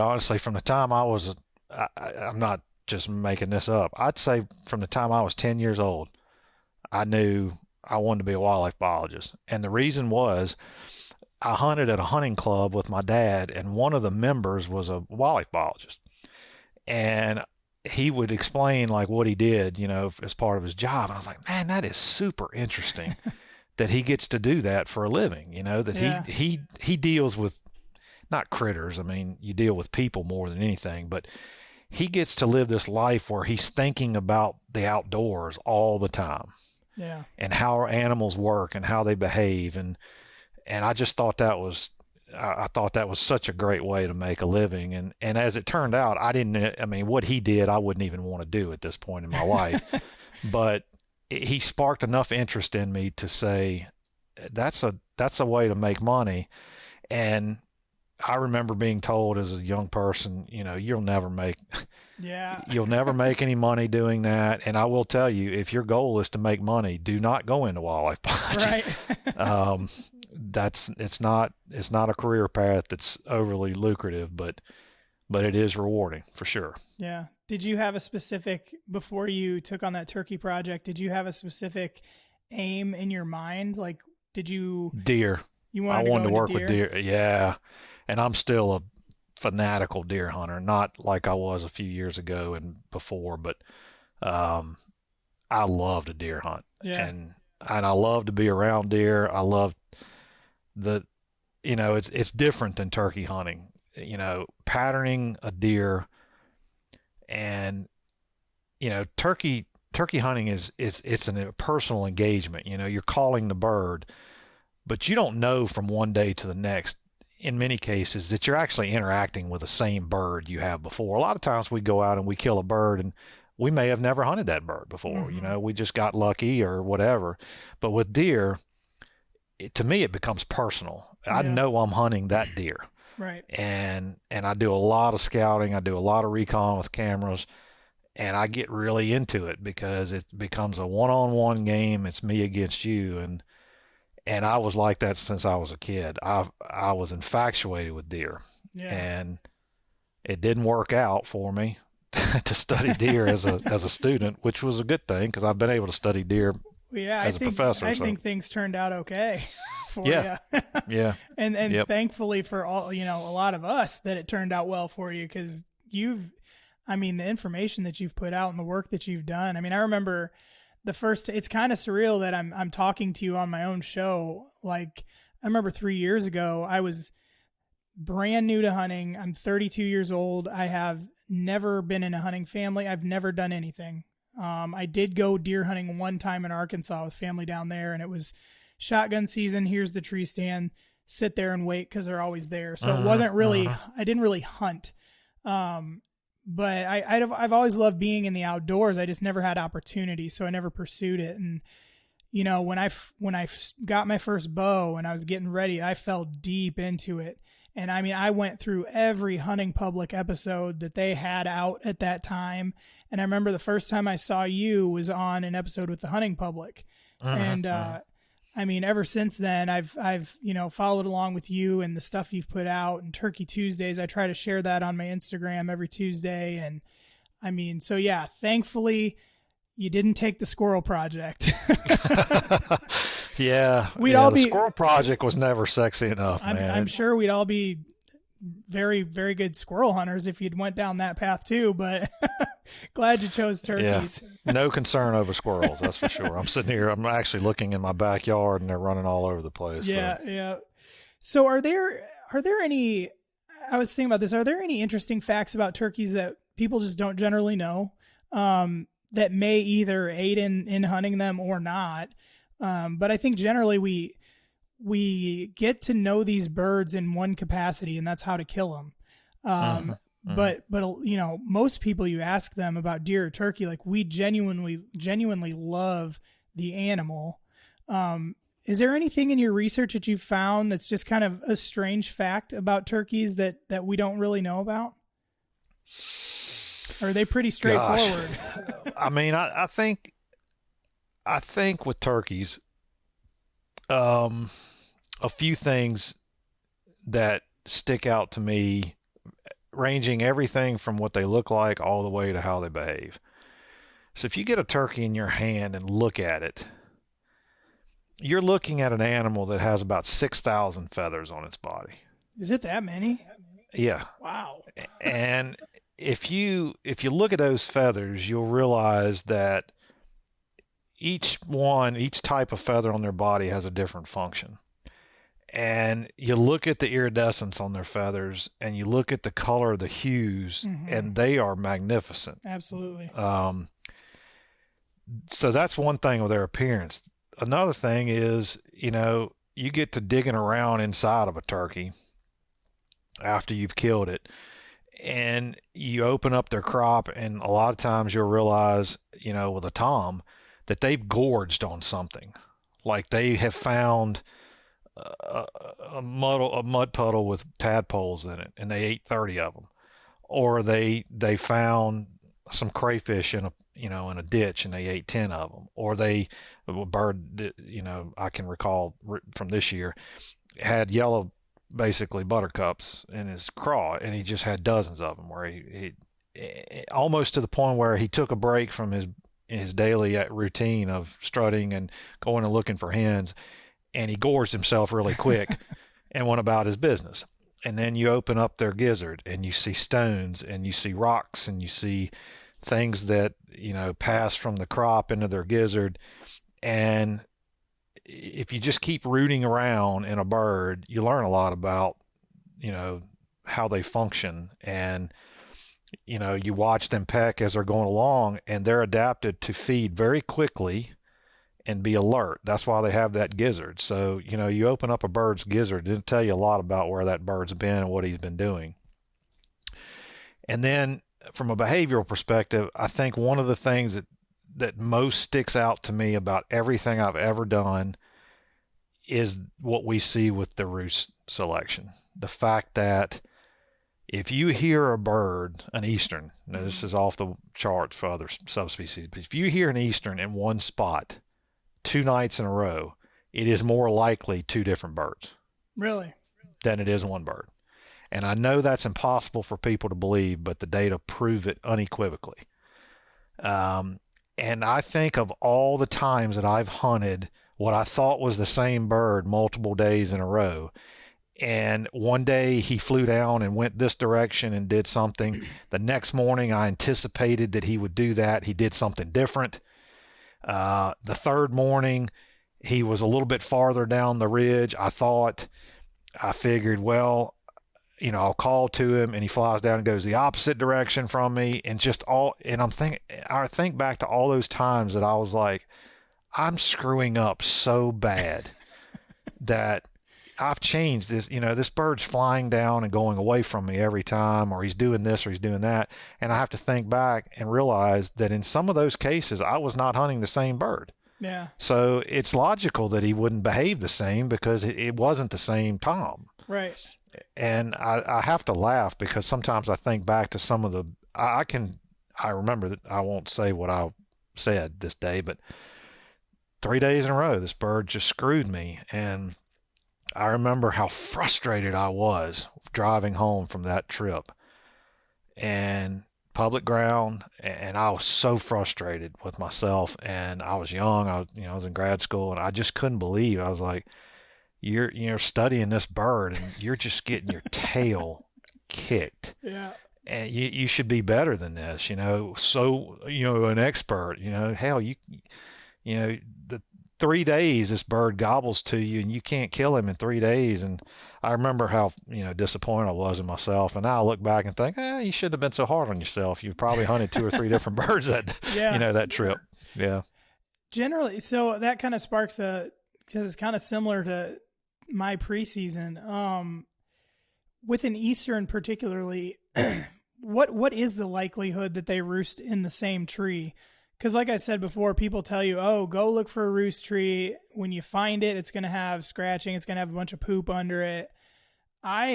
Honestly, from the time I'm not just making this up. I'd say from the time I was 10 years old, I knew I wanted to be a wildlife biologist. And the reason was I hunted at a hunting club with my dad, and one of the members was a wildlife biologist. And he would explain like what he did, as part of his job. And I was like, man, that is super interesting that he gets to do that for a living, that Yeah. he deals with not critters. I mean, you deal with people more than anything, but he gets to live this life where he's thinking about the outdoors all the time. Yeah. And how animals work and how they behave. And I just thought that was such a great way to make a living. And as it turned out, what he did, I wouldn't even want to do at this point in my life, but he sparked enough interest in me to say, that's a way to make money. And I remember being told as a young person, you'll never make any money doing that. And I will tell you, if your goal is to make money, do not go into wildlife biology. Right. It's not a career path that's overly lucrative, but it is rewarding for sure. Yeah. Did you have a specific, before you took on that turkey project, did you have a specific aim in your mind? Like, deer. I wanted to work with deer. Yeah. And I'm still a fanatical deer hunter, not like I was a few years ago and before, but I love to deer hunt. Yeah. And I love to be around deer. I love it's different than turkey hunting, patterning a deer. And turkey hunting is a personal engagement. You're calling the bird, but you don't know from one day to the next, in many cases, that you're actually interacting with the same bird you have before. A lot of times we go out and we kill a bird and we may have never hunted that bird before. Mm-hmm. We just got lucky or whatever. But with deer, to me, it becomes personal. Yeah. I know I'm hunting that deer. Right. And I do a lot of scouting. I do a lot of recon with cameras, and I get really into it because it becomes a one-on-one game. It's me against you. And I was like that since I was a kid. I was infatuated with deer. Yeah. And it didn't work out for me to study deer as a student, which was a good thing because I've been able to study deer as a professor. I think things turned out okay for you. Yeah. And thankfully for all, a lot of us that it turned out well for you because the information that you've put out and the work that you've done. I remember it's kind of surreal that I'm talking to you on my own show. Like, I remember 3 years ago, I was brand new to hunting. I'm 32 years old. I have never been in a hunting family. I've never done anything. I did go deer hunting one time in Arkansas with family down there, and it was shotgun season. Here's the tree stand, sit there and wait because they're always there. So it wasn't really, I didn't really hunt. But I've always loved being in the outdoors. I just never had opportunity, so I never pursued it. And when I got my first bow and I was getting ready, I fell deep into it. And I went through every Hunting Public episode that they had out at that time. And I remember the first time I saw you was on an episode with the Hunting Public. And ever since then, I've followed along with you and the stuff you've put out. And Turkey Tuesdays, I try to share that on my Instagram every Tuesday. And so yeah, thankfully you didn't take the squirrel project. Yeah, the squirrel project was never sexy enough, man. I'm sure we'd all be very, very good squirrel hunters if you'd went down that path too, but glad you chose turkeys. Yeah, no concern over squirrels, that's for sure. I'm sitting here, I'm actually looking in my backyard and they're running all over the place. Yeah, so. Yeah. So are there any, I was thinking about this, are there any interesting facts about turkeys that people just don't generally know, that may either aid in hunting them or not? But I think generally we get to know these birds in one capacity, and that's how to kill them. But most people, you ask them about deer or turkey, like, we genuinely love the animal. Is there anything in your research that you've found that's just kind of a strange fact about turkeys that we don't really know about? Or are they pretty straightforward? I think I think with turkeys, a few things that stick out to me, ranging everything from what they look like all the way to how they behave. So if you get a turkey in your hand and look at it, you're looking at an animal that has about 6,000 feathers on its body. Is it that many? Yeah. Wow. And if you look at those feathers, you'll realize that each type of feather on their body has a different function. And you look at the iridescence on their feathers, and you look at the color, the hues, and they are magnificent. Absolutely. So that's one thing with their appearance. Another thing is, you get to digging around inside of a turkey after you've killed it, and you open up their crop, and a lot of times you'll realize, with a tom, that they've gorged on something. Like they have found a mud puddle with tadpoles in it, and they ate 30 of them. Or they found some crayfish in a ditch, and they ate 10 of them. Or a bird, I can recall from this year, had yellow, basically buttercups in his craw, and he just had dozens of them, where he almost to the point where he took a break from his daily routine of strutting and going and looking for hens, and he gorged himself really quick and went about his business. And then you open up their gizzard, and you see stones, and you see rocks, and you see things that pass from the crop into their gizzard. And if you just keep rooting around in a bird, you learn a lot about how they function. And you watch them peck as they're going along, and they're adapted to feed very quickly and be alert. That's why they have that gizzard. So, you open up a bird's gizzard, it'll tell you a lot about where that bird's been and what he's been doing. And then from a behavioral perspective, I think one of the things that most sticks out to me about everything I've ever done is what we see with the roost selection. The fact that if you hear a bird, an eastern, now this is off the charts for other subspecies, but if you hear an eastern in one spot 2 nights in a row, it is more likely 2 different birds. Really? Than it is one bird. And I know that's impossible for people to believe, but the data prove it unequivocally. And I think of all the times that I've hunted what I thought was the same bird multiple days in a row, and one day he flew down and went this direction and did something. The next morning I anticipated that he would do that. He did something different. The third morning, he was a little bit farther down the ridge. I figured, well, I'll call to him, and he flies down and goes the opposite direction from me, and I think back to all those times that I was like, I'm screwing up so bad that I've changed this. This bird's flying down and going away from me every time, or he's doing this or he's doing that. And I have to think back and realize that in some of those cases, I was not hunting the same bird. Yeah. So it's logical that he wouldn't behave the same, because it wasn't the same tom. Right. And I have to laugh, because sometimes I think back to some of I remember that I won't say what I said this day, but 3 days in a row, this bird just screwed me. And I remember how frustrated I was driving home from that trip, and public ground, and I was so frustrated with myself. And I was young. I was in grad school, and I just couldn't believe. I was like, you're studying this bird, and you're just getting your tail kicked. Yeah. And you should be better than this, So, an expert, hell, the 3 days this bird gobbles to you, and you can't kill him in 3 days. And I remember how disappointed I was in myself. And now I look back and think, you shouldn't have been so hard on yourself. You probably hunted 2 or 3 different birds that that trip. Yeah. Generally, so that kind of sparks because it's kind of similar to my preseason. With an eastern particularly, what is the likelihood that they roost in the same tree? Because like I said before, people tell you, go look for a roost tree. When you find it, it's going to have scratching. It's going to have a bunch of poop under it. I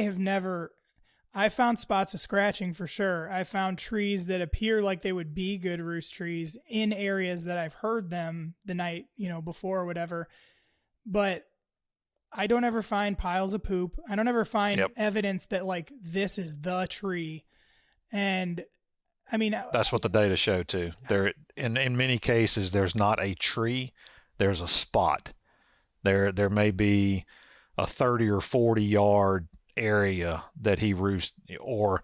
I found spots of scratching for sure. I found trees that appear like they would be good roost trees in areas that I've heard them the night, before or whatever. But I don't ever find piles of poop. I don't ever find evidence that like this is the tree. And I mean, that's what the data show too. There, in many cases, there's not a tree, there's a spot. There may be a 30 or 40 yard area that he roosts, or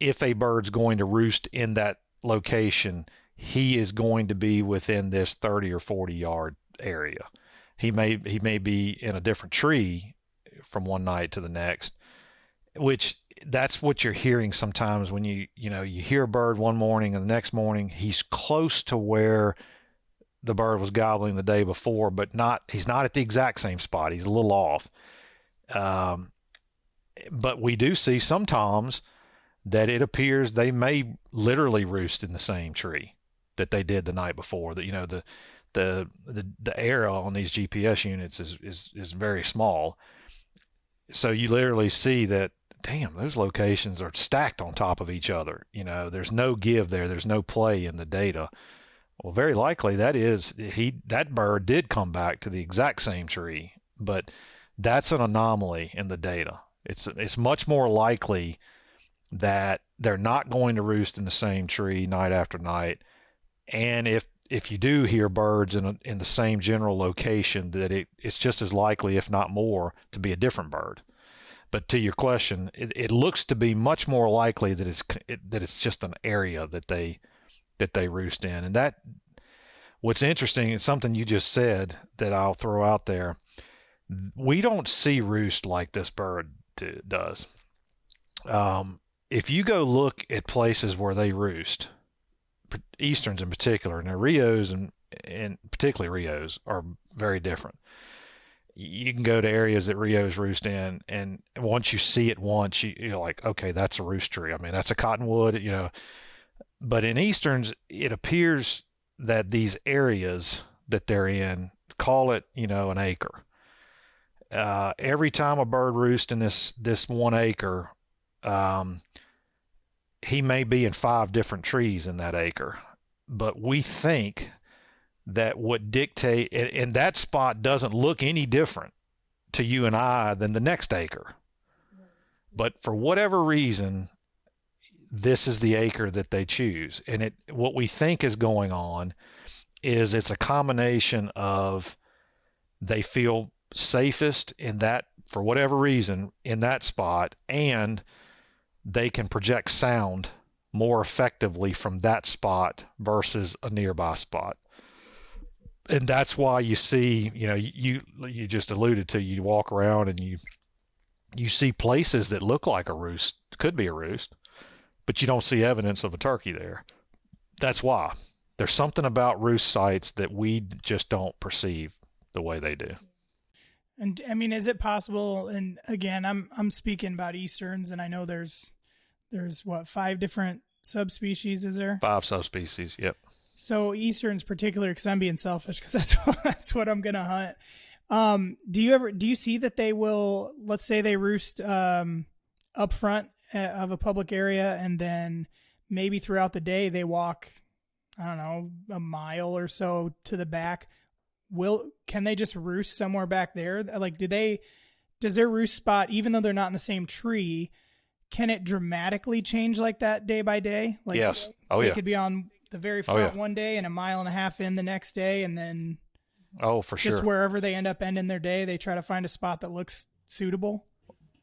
if a bird's going to roost in that location, he is going to be within this 30 or 40 yard area. He may be in a different tree from one night to the next, which that's what you're hearing sometimes when you hear a bird one morning and the next morning he's close to where the bird was gobbling the day before, but he's not at the exact same spot. He's a little off. But we do see sometimes that it appears they may literally roost in the same tree that they did the night before. That the area on these GPS units is very small, so you literally see that. Damn, those locations are stacked on top of each other. There's no give there. There's no play in the data. Well, very likely that bird did come back to the exact same tree, but that's an anomaly in the data. It's much more likely that they're not going to roost in the same tree night after night. And if you do hear birds in the same general location, that it's just as likely, if not more, to be a different bird. But to your question, it looks to be much more likely that it's just an area that they roost in. And that, what's interesting, is something you just said that I'll throw out there. We don't see roost like this bird does. If you go look at places where they roost, Easterns in particular, and Rios and particularly Rios are very different. You can go to areas that Rios roost in, and once you see it once, you're like, okay, that's a roost tree. I mean, that's a cottonwood, But in Easterns, it appears that these areas that they're in, call it, an acre. Every time a bird roosts in this 1 acre, he may be in 5 different trees in that acre. But we think that what dictate, and that spot doesn't look any different to you and I than the next acre. But for whatever reason, this is the acre that they choose. And what we think is going on is it's a combination of they feel safest in that, for whatever reason, in that spot, and they can project sound more effectively from that spot versus a nearby spot. And that's why you see, you just alluded to, you walk around and you see places that look like a roost, could be a roost, but you don't see evidence of a turkey there. That's why. There's something about roost sites that we just don't perceive the way they do. And I mean, is it possible? And again, I'm speaking about Easterns, and I know there's what, 5 different subspecies, is there? 5 subspecies. Yep. So Easterns particular, because I'm being selfish, because that's what I'm gonna hunt. Do you see that they will, let's say they roost up front of a public area, and then maybe throughout the day they walk, I don't know, a mile or so to the back? Can they just roost somewhere back there? Like, does their roost spot, even though they're not in the same tree, can it dramatically change like that day by day? Like, yes. Oh, they yeah. could be on the very front one day and a mile and a half in the next day, and then for sure, just wherever they end up ending their day, they try to find a spot that looks suitable.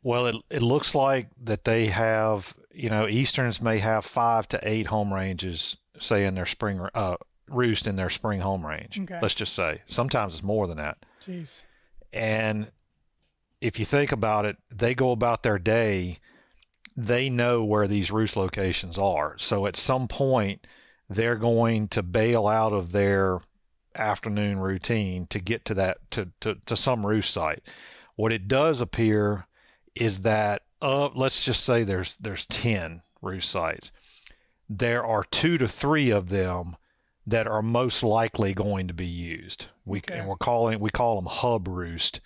Well, it looks like that they have, Easterns may have 5 to 8 home ranges, say in their spring roost in their spring home range. Okay. Let's just say sometimes it's more than that. Jeez. And if you think about it, they go about their day, they know where these roost locations are. So at some point, they're going to bail out of their afternoon routine to get to that, to some roost site. What it does appear is that, let's just say there's 10 roost sites. There are 2 to 3 of them that are most likely going to be used. We call them hub roost.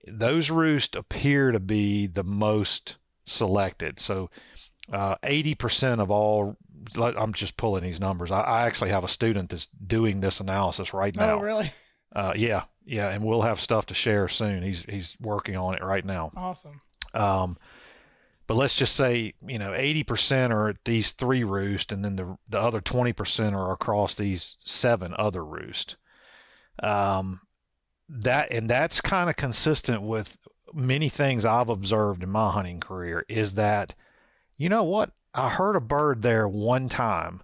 Those roosts appear to be the most selected. So 80% of all, I'm just pulling these numbers. I actually have a student that's doing this analysis right Oh, now. really? Yeah, and we'll have stuff to share soon. He's working on it right now. Awesome. But let's just say, 80% are at these 3 roosts, and then the other 20% are across these 7 other roosts. That's kind of consistent with many things I've observed in my hunting career, is that, you know what, I heard a bird there one time,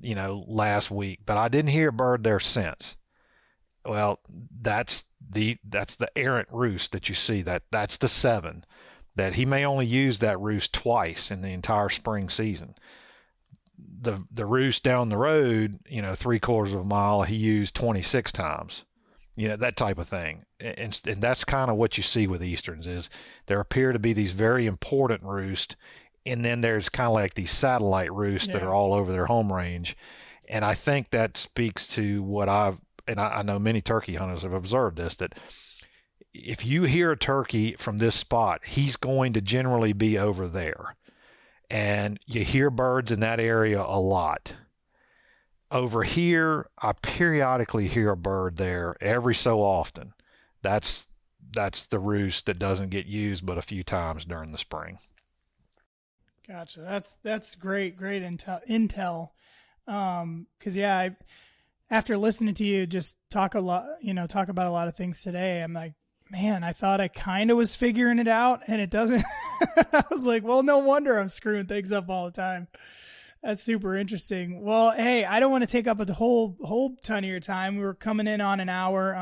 last week, but I didn't hear a bird there since. Well, that's the errant roost that you see. That's the 7. That he may only use that roost twice in the entire spring season. The roost down the road, 3/4 of a mile, he used 26 times. That type of thing. And that's kind of what you see with Easterns, is there appear to be these very important roosts, and then there's kind of like these satellite roosts that are all over their home range. And I think that speaks to what I know many turkey hunters have observed this, that if you hear a turkey from this spot, he's going to generally be over there. And you hear birds in that area a lot. Over here, I periodically hear a bird there every so often. That's the roost that doesn't get used but a few times during the spring. Gotcha. That's great intel. Because after listening to you just talk about a lot of things today, I'm like, man, I thought I kind of was figuring it out, and it doesn't. I was like, well, no wonder I'm screwing things up all the time. That's super interesting. Well, hey, I don't want to take up a whole ton of your time. We were coming in on an hour.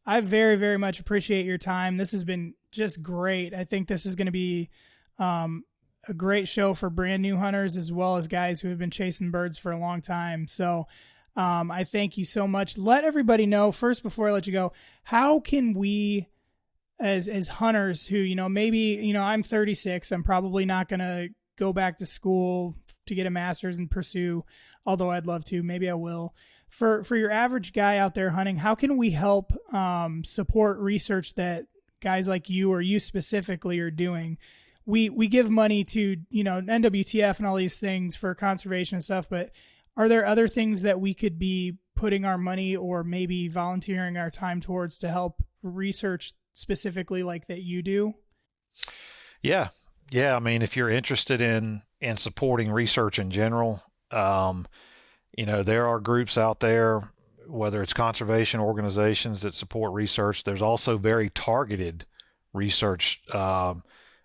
I very, very much appreciate your time. This has been just great. I think this is going to be a great show for brand new hunters, as well as guys who have been chasing birds for a long time. So I thank you so much. Let everybody know first, before I let you go, how can we, as hunters who, maybe, I'm 36, I'm probably not going to go back to school to get a master's and pursue, although I'd love to, maybe I will. For your average guy out there hunting, how can we help support research that guys like you, or you specifically, are doing? We give money to, NWTF and all these things for conservation and stuff, but are there other things that we could be putting our money or maybe volunteering our time towards to help research specifically like that you do? Yeah. I mean, if you're interested in supporting research in general, there are groups out there, whether it's conservation organizations that support research. There's also very targeted research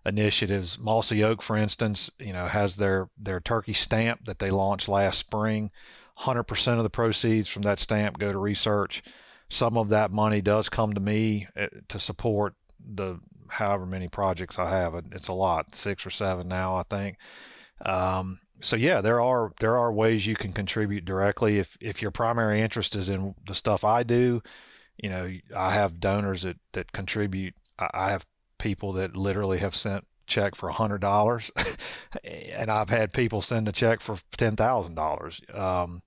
initiatives. Mossy Oak, for instance, has their turkey stamp that they launched last spring. 100% of the proceeds from that stamp go to research. Some of that money does come to me to support the however many projects I have. It's a lot, 6 or 7 now, I think. So yeah, there are ways you can contribute directly. If your primary interest is in the stuff I do, I have donors that contribute. I have people that literally have sent check for $100 and I've had people send a check for $10,000.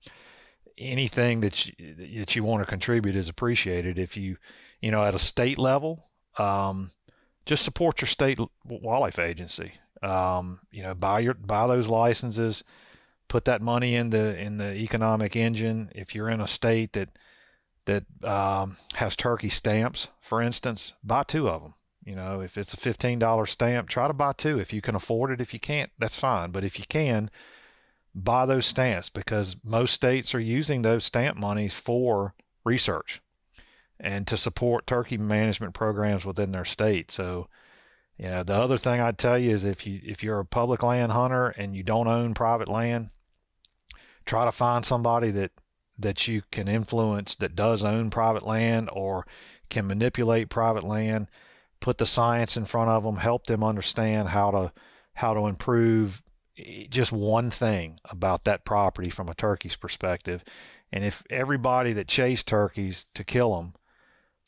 Anything that you want to contribute is appreciated. If you at a state level, just support your state wildlife agency. Buy those licenses, put that money in the economic engine. If you're in a state that has turkey stamps, for instance, buy 2 of them. If it's a $15 stamp, try to buy 2 if you can afford it. If you can't, that's fine. But if you can, buy those stamps, because most states are using those stamp monies for research and to support turkey management programs within their state. So, the other thing I'd tell you is if you're a public land hunter and you don't own private land, try to find somebody that you can influence that does own private land or can manipulate private land. Put the science in front of them, help them understand how to improve just one thing about that property from a turkey's perspective. And if everybody that chased turkeys to kill them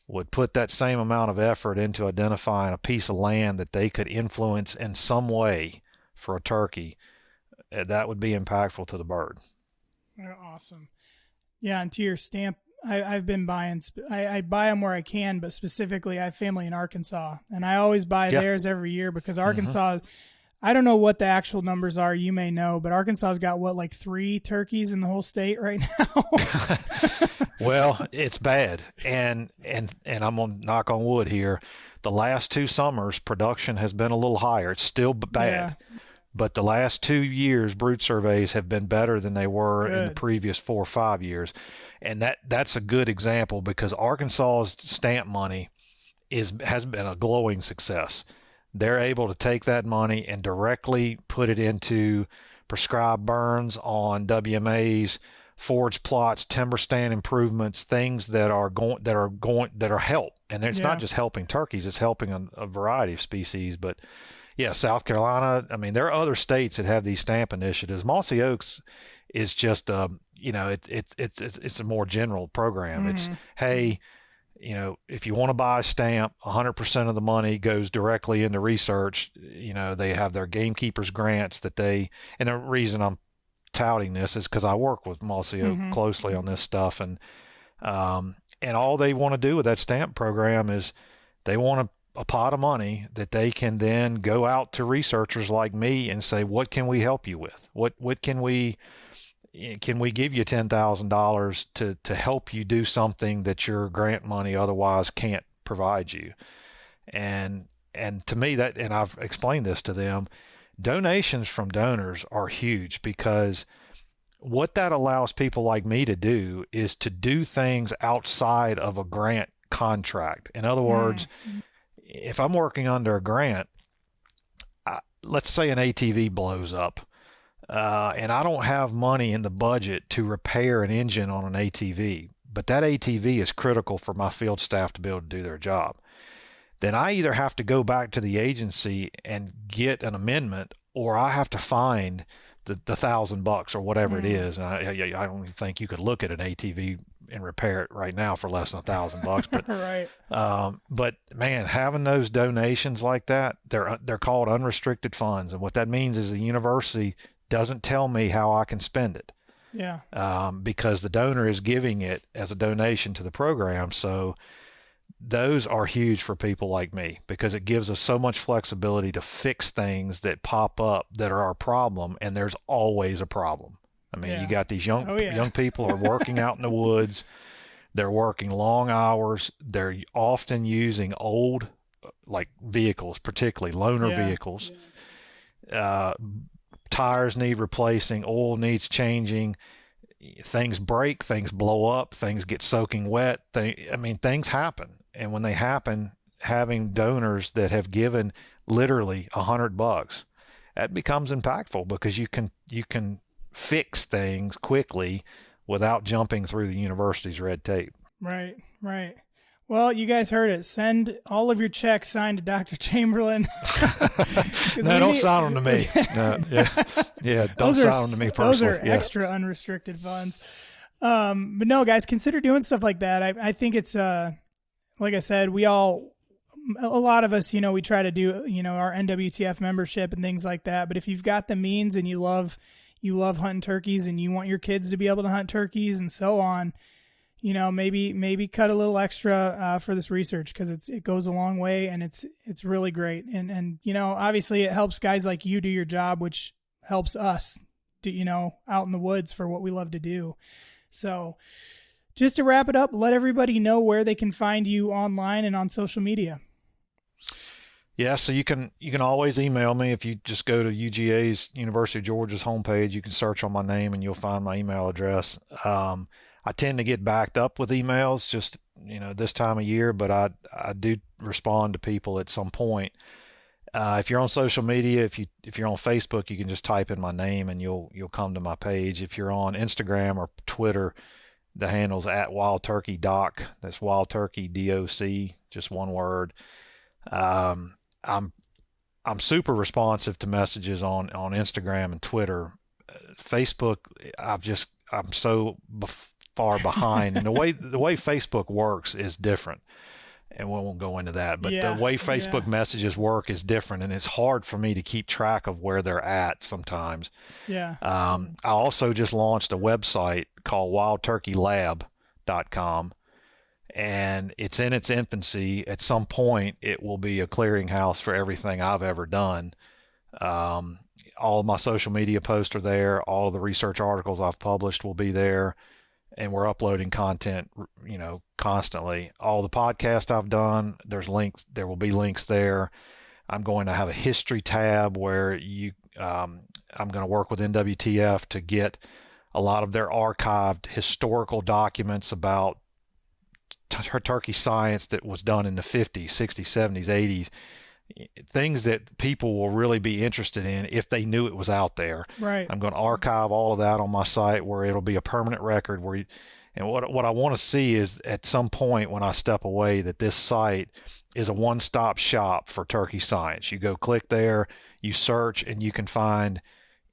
would put that same amount of effort into identifying a piece of land that they could influence in some way for a turkey, that would be impactful to the bird. Awesome. Yeah, and to your stamp I've been buying. I buy them where I can, but specifically, I have family in Arkansas, and I always buy theirs every year because Arkansas. I don't know what the actual numbers are. You may know, but Arkansas's got like 3 turkeys in the whole state right now. Well, it's bad, and I'm gonna knock on wood here. The last 2 summers, production has been a little higher. It's still bad, but the last 2 years, brood surveys have been better than they were in the previous 4 or 5 years, and that's a good example because Arkansas's stamp money has been a glowing success. They're able to take that money and directly put it into prescribed burns on WMAs, forage plots, timber stand improvements, things that are help. And it's not just helping turkeys; it's helping a variety of species. But yeah, South Carolina. I mean, there are other states that have these stamp initiatives. Mossy Oaks is just it's a more general program. Mm-hmm. It's hey. If you want to buy a stamp, 100% of the money goes directly into research. They have their gamekeepers grants and the reason I'm touting this is because I work with Mossy Oak closely on this stuff, and all they want to do with that stamp program is they want a pot of money that they can then go out to researchers like me and say, what can we help you with? What can we give you $10,000 to help you do something that your grant money otherwise can't provide you? And to me and I've explained this to them, donations from donors are huge because what that allows people like me to do is to do things outside of a grant contract. In other words, if I'm working under a grant, let's say an ATV blows up, and I don't have money in the budget to repair an engine on an ATV, but that ATV is critical for my field staff to be able to do their job. Then I either have to go back to the agency and get an amendment, or I have to find the $1,000 or whatever it is. And I don't even think you could look at an ATV and repair it right now for less than $1,000. But right. But man, having those donations like that, they're called unrestricted funds, and what that means is the university doesn't tell me how I can spend it. Yeah. Because the donor is giving it as a donation to the program. So those are huge for people like me because it gives us so much flexibility to fix things that pop up that are our problem, and there's always a problem. I mean, you got these young people are working out in the woods. They're working long hours. They're often using old like vehicles, particularly loaner vehicles. Tires need replacing, oil needs changing, things break, things blow up, things get soaking wet. Things happen. And when they happen, having donors that have given literally $100, that becomes impactful because you can fix things quickly without jumping through the university's red tape. Right. Well, you guys heard it. Send all of your checks signed to Dr. Chamberlain. No, don't sign them to me. Don't sign them to me personally. Those are extra unrestricted funds. But no, guys, consider doing stuff like that. I think it's, like I said, a lot of us, we try to do, our NWTF membership and things like that. But if you've got the means and you love hunting turkeys and you want your kids to be able to hunt turkeys and so on, maybe cut a little extra for this research because it goes a long way and it's really great. And obviously it helps guys like you do your job, which helps us do, out in the woods for what we love to do. So just to wrap it up, let everybody know where they can find you online and on social media. Yeah, so you can always email me. If you just go to UGA's University of Georgia's homepage, you can search on my name and you'll find my email address. I tend to get backed up with emails just, this time of year, but I do respond to people at some point. If you're on social media, if you're on Facebook, you can just type in my name and you'll come to my page. If you're on Instagram or Twitter, the handle's @WildTurkeyDoc. That's Wild Turkey DOC, just one word. I'm super responsive to messages on Instagram and Twitter. Facebook, I'm so far behind, and the way Facebook works is different, and we won't go into that. But the way Facebook messages work is different, and it's hard for me to keep track of where they're at sometimes. I also just launched a website called wildturkeylab.com. antler&featherco.com, and it's in its infancy. At some point, it will be a clearinghouse for everything I've ever done. All of my social media posts are there. All of the research articles I've published will be there, and we're uploading content, constantly. All the podcasts I've done, there will be links there. I'm going to have a history tab where I'm going to work with NWTF to get a lot of their archived historical documents about turkey science that was done in the 50s, 60s, 70s, 80s, things that people will really be interested in if they knew it was out there. Right. I'm going to archive all of that on my site where it'll be a permanent record and what I want to see is at some point when I step away that this site is a one-stop shop for turkey science. You go click there, you search, and you can find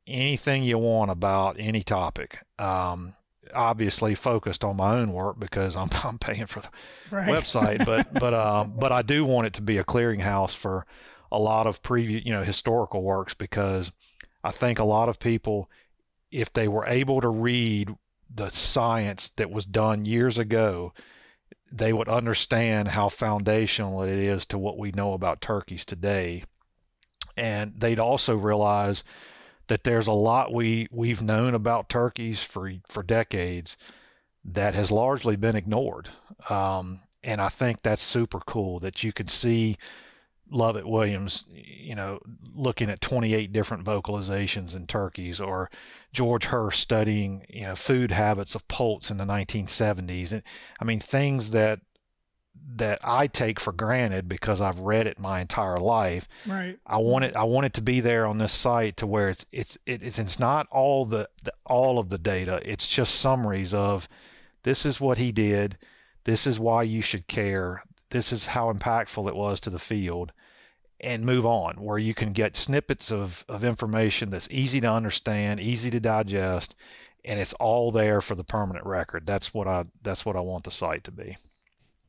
anything you want about any topic. Obviously focused on my own work because I'm paying for the website, but I do want it to be a clearinghouse for a lot of previous, historical works, because I think a lot of people, if they were able to read the science that was done years ago, they would understand how foundational it is to what we know about turkeys today. And they'd also realize that there's a lot we've known about turkeys for decades that has largely been ignored. And I think that's super cool that you can see Lovett Williams, looking at 28 different vocalizations in turkeys, or George Hurst studying, food habits of poults in the 1970s. And I mean, things that I take for granted because I've read it my entire life. Right. I want it to be there on this site to where it's not all of the data. It's just summaries of, this is what he did, this is why you should care, this is how impactful it was to the field, and move on, where you can get snippets of information that's easy to understand, easy to digest, and it's all there for the permanent record. That's what I want the site to be.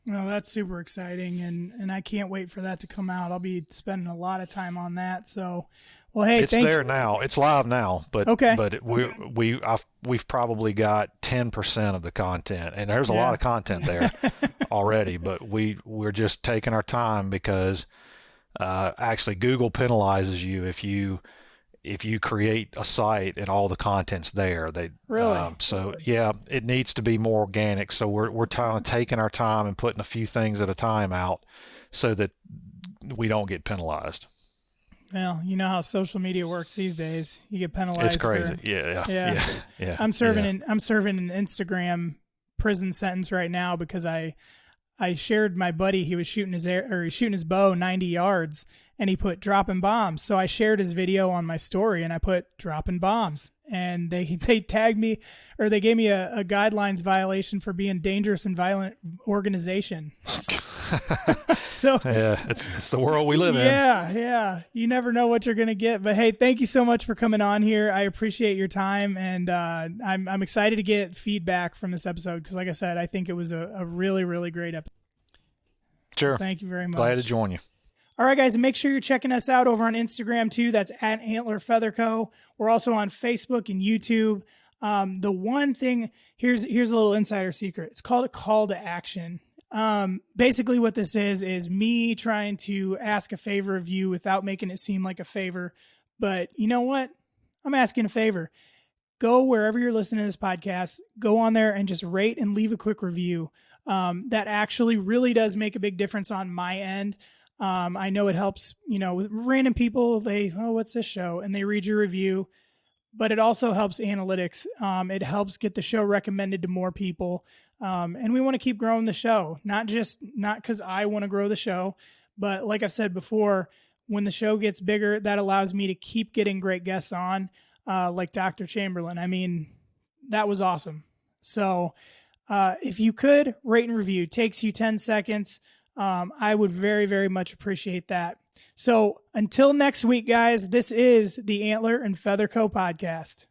Well, that's super exciting, and I can't wait for that to come out. I'll be spending a lot of time on that. So, well, hey, it's there now. It's live now, but okay. But we've probably got 10% of the content, and there's a lot of content there already. But we're just taking our time because actually Google penalizes you if you create a site and all the content's there. Really? So yeah, it needs to be more organic. So we're taking our time and putting a few things at a time out so that we don't get penalized. Well, you know how social media works these days. You get penalized. It's crazy. Yeah. I'm serving an Instagram prison sentence right now because I shared my buddy. He was shooting his bow 90 yards, and he put dropping bombs. So I shared his video on my story, and I put dropping bombs, and they tagged me, or they gave me a guidelines violation for being dangerous and violent organization. So yeah, it's the world we live in. Yeah. You never know what you're gonna get. But hey, thank you so much for coming on here. I appreciate your time, and I'm excited to get feedback from this episode because, like I said, I think it was a really, really great episode. Sure. Thank you very much. Glad to join you. All right, guys, and make sure you're checking us out over on Instagram too. That's at Antler&FeatherCo. We're also on Facebook and YouTube. The one thing, here's a little insider secret. It's called a call to action. Basically what this is me trying to ask a favor of you without making it seem like a favor. But you know what? I'm asking a favor. Go wherever you're listening to this podcast, go on there and just rate and leave a quick review. That actually really does make a big difference on my end. I know it helps, with random people, what's this show? And they read your review, but it also helps analytics. It helps get the show recommended to more people. And we want to keep growing the show, not because I want to grow the show, but like I've said before, when the show gets bigger, that allows me to keep getting great guests on, like Dr. Chamberlain. I mean, that was awesome. So, if you could rate and review, takes you 10 seconds. I would very, very much appreciate that. So until next week, guys, this is the Antler&FeatherCo Podcast.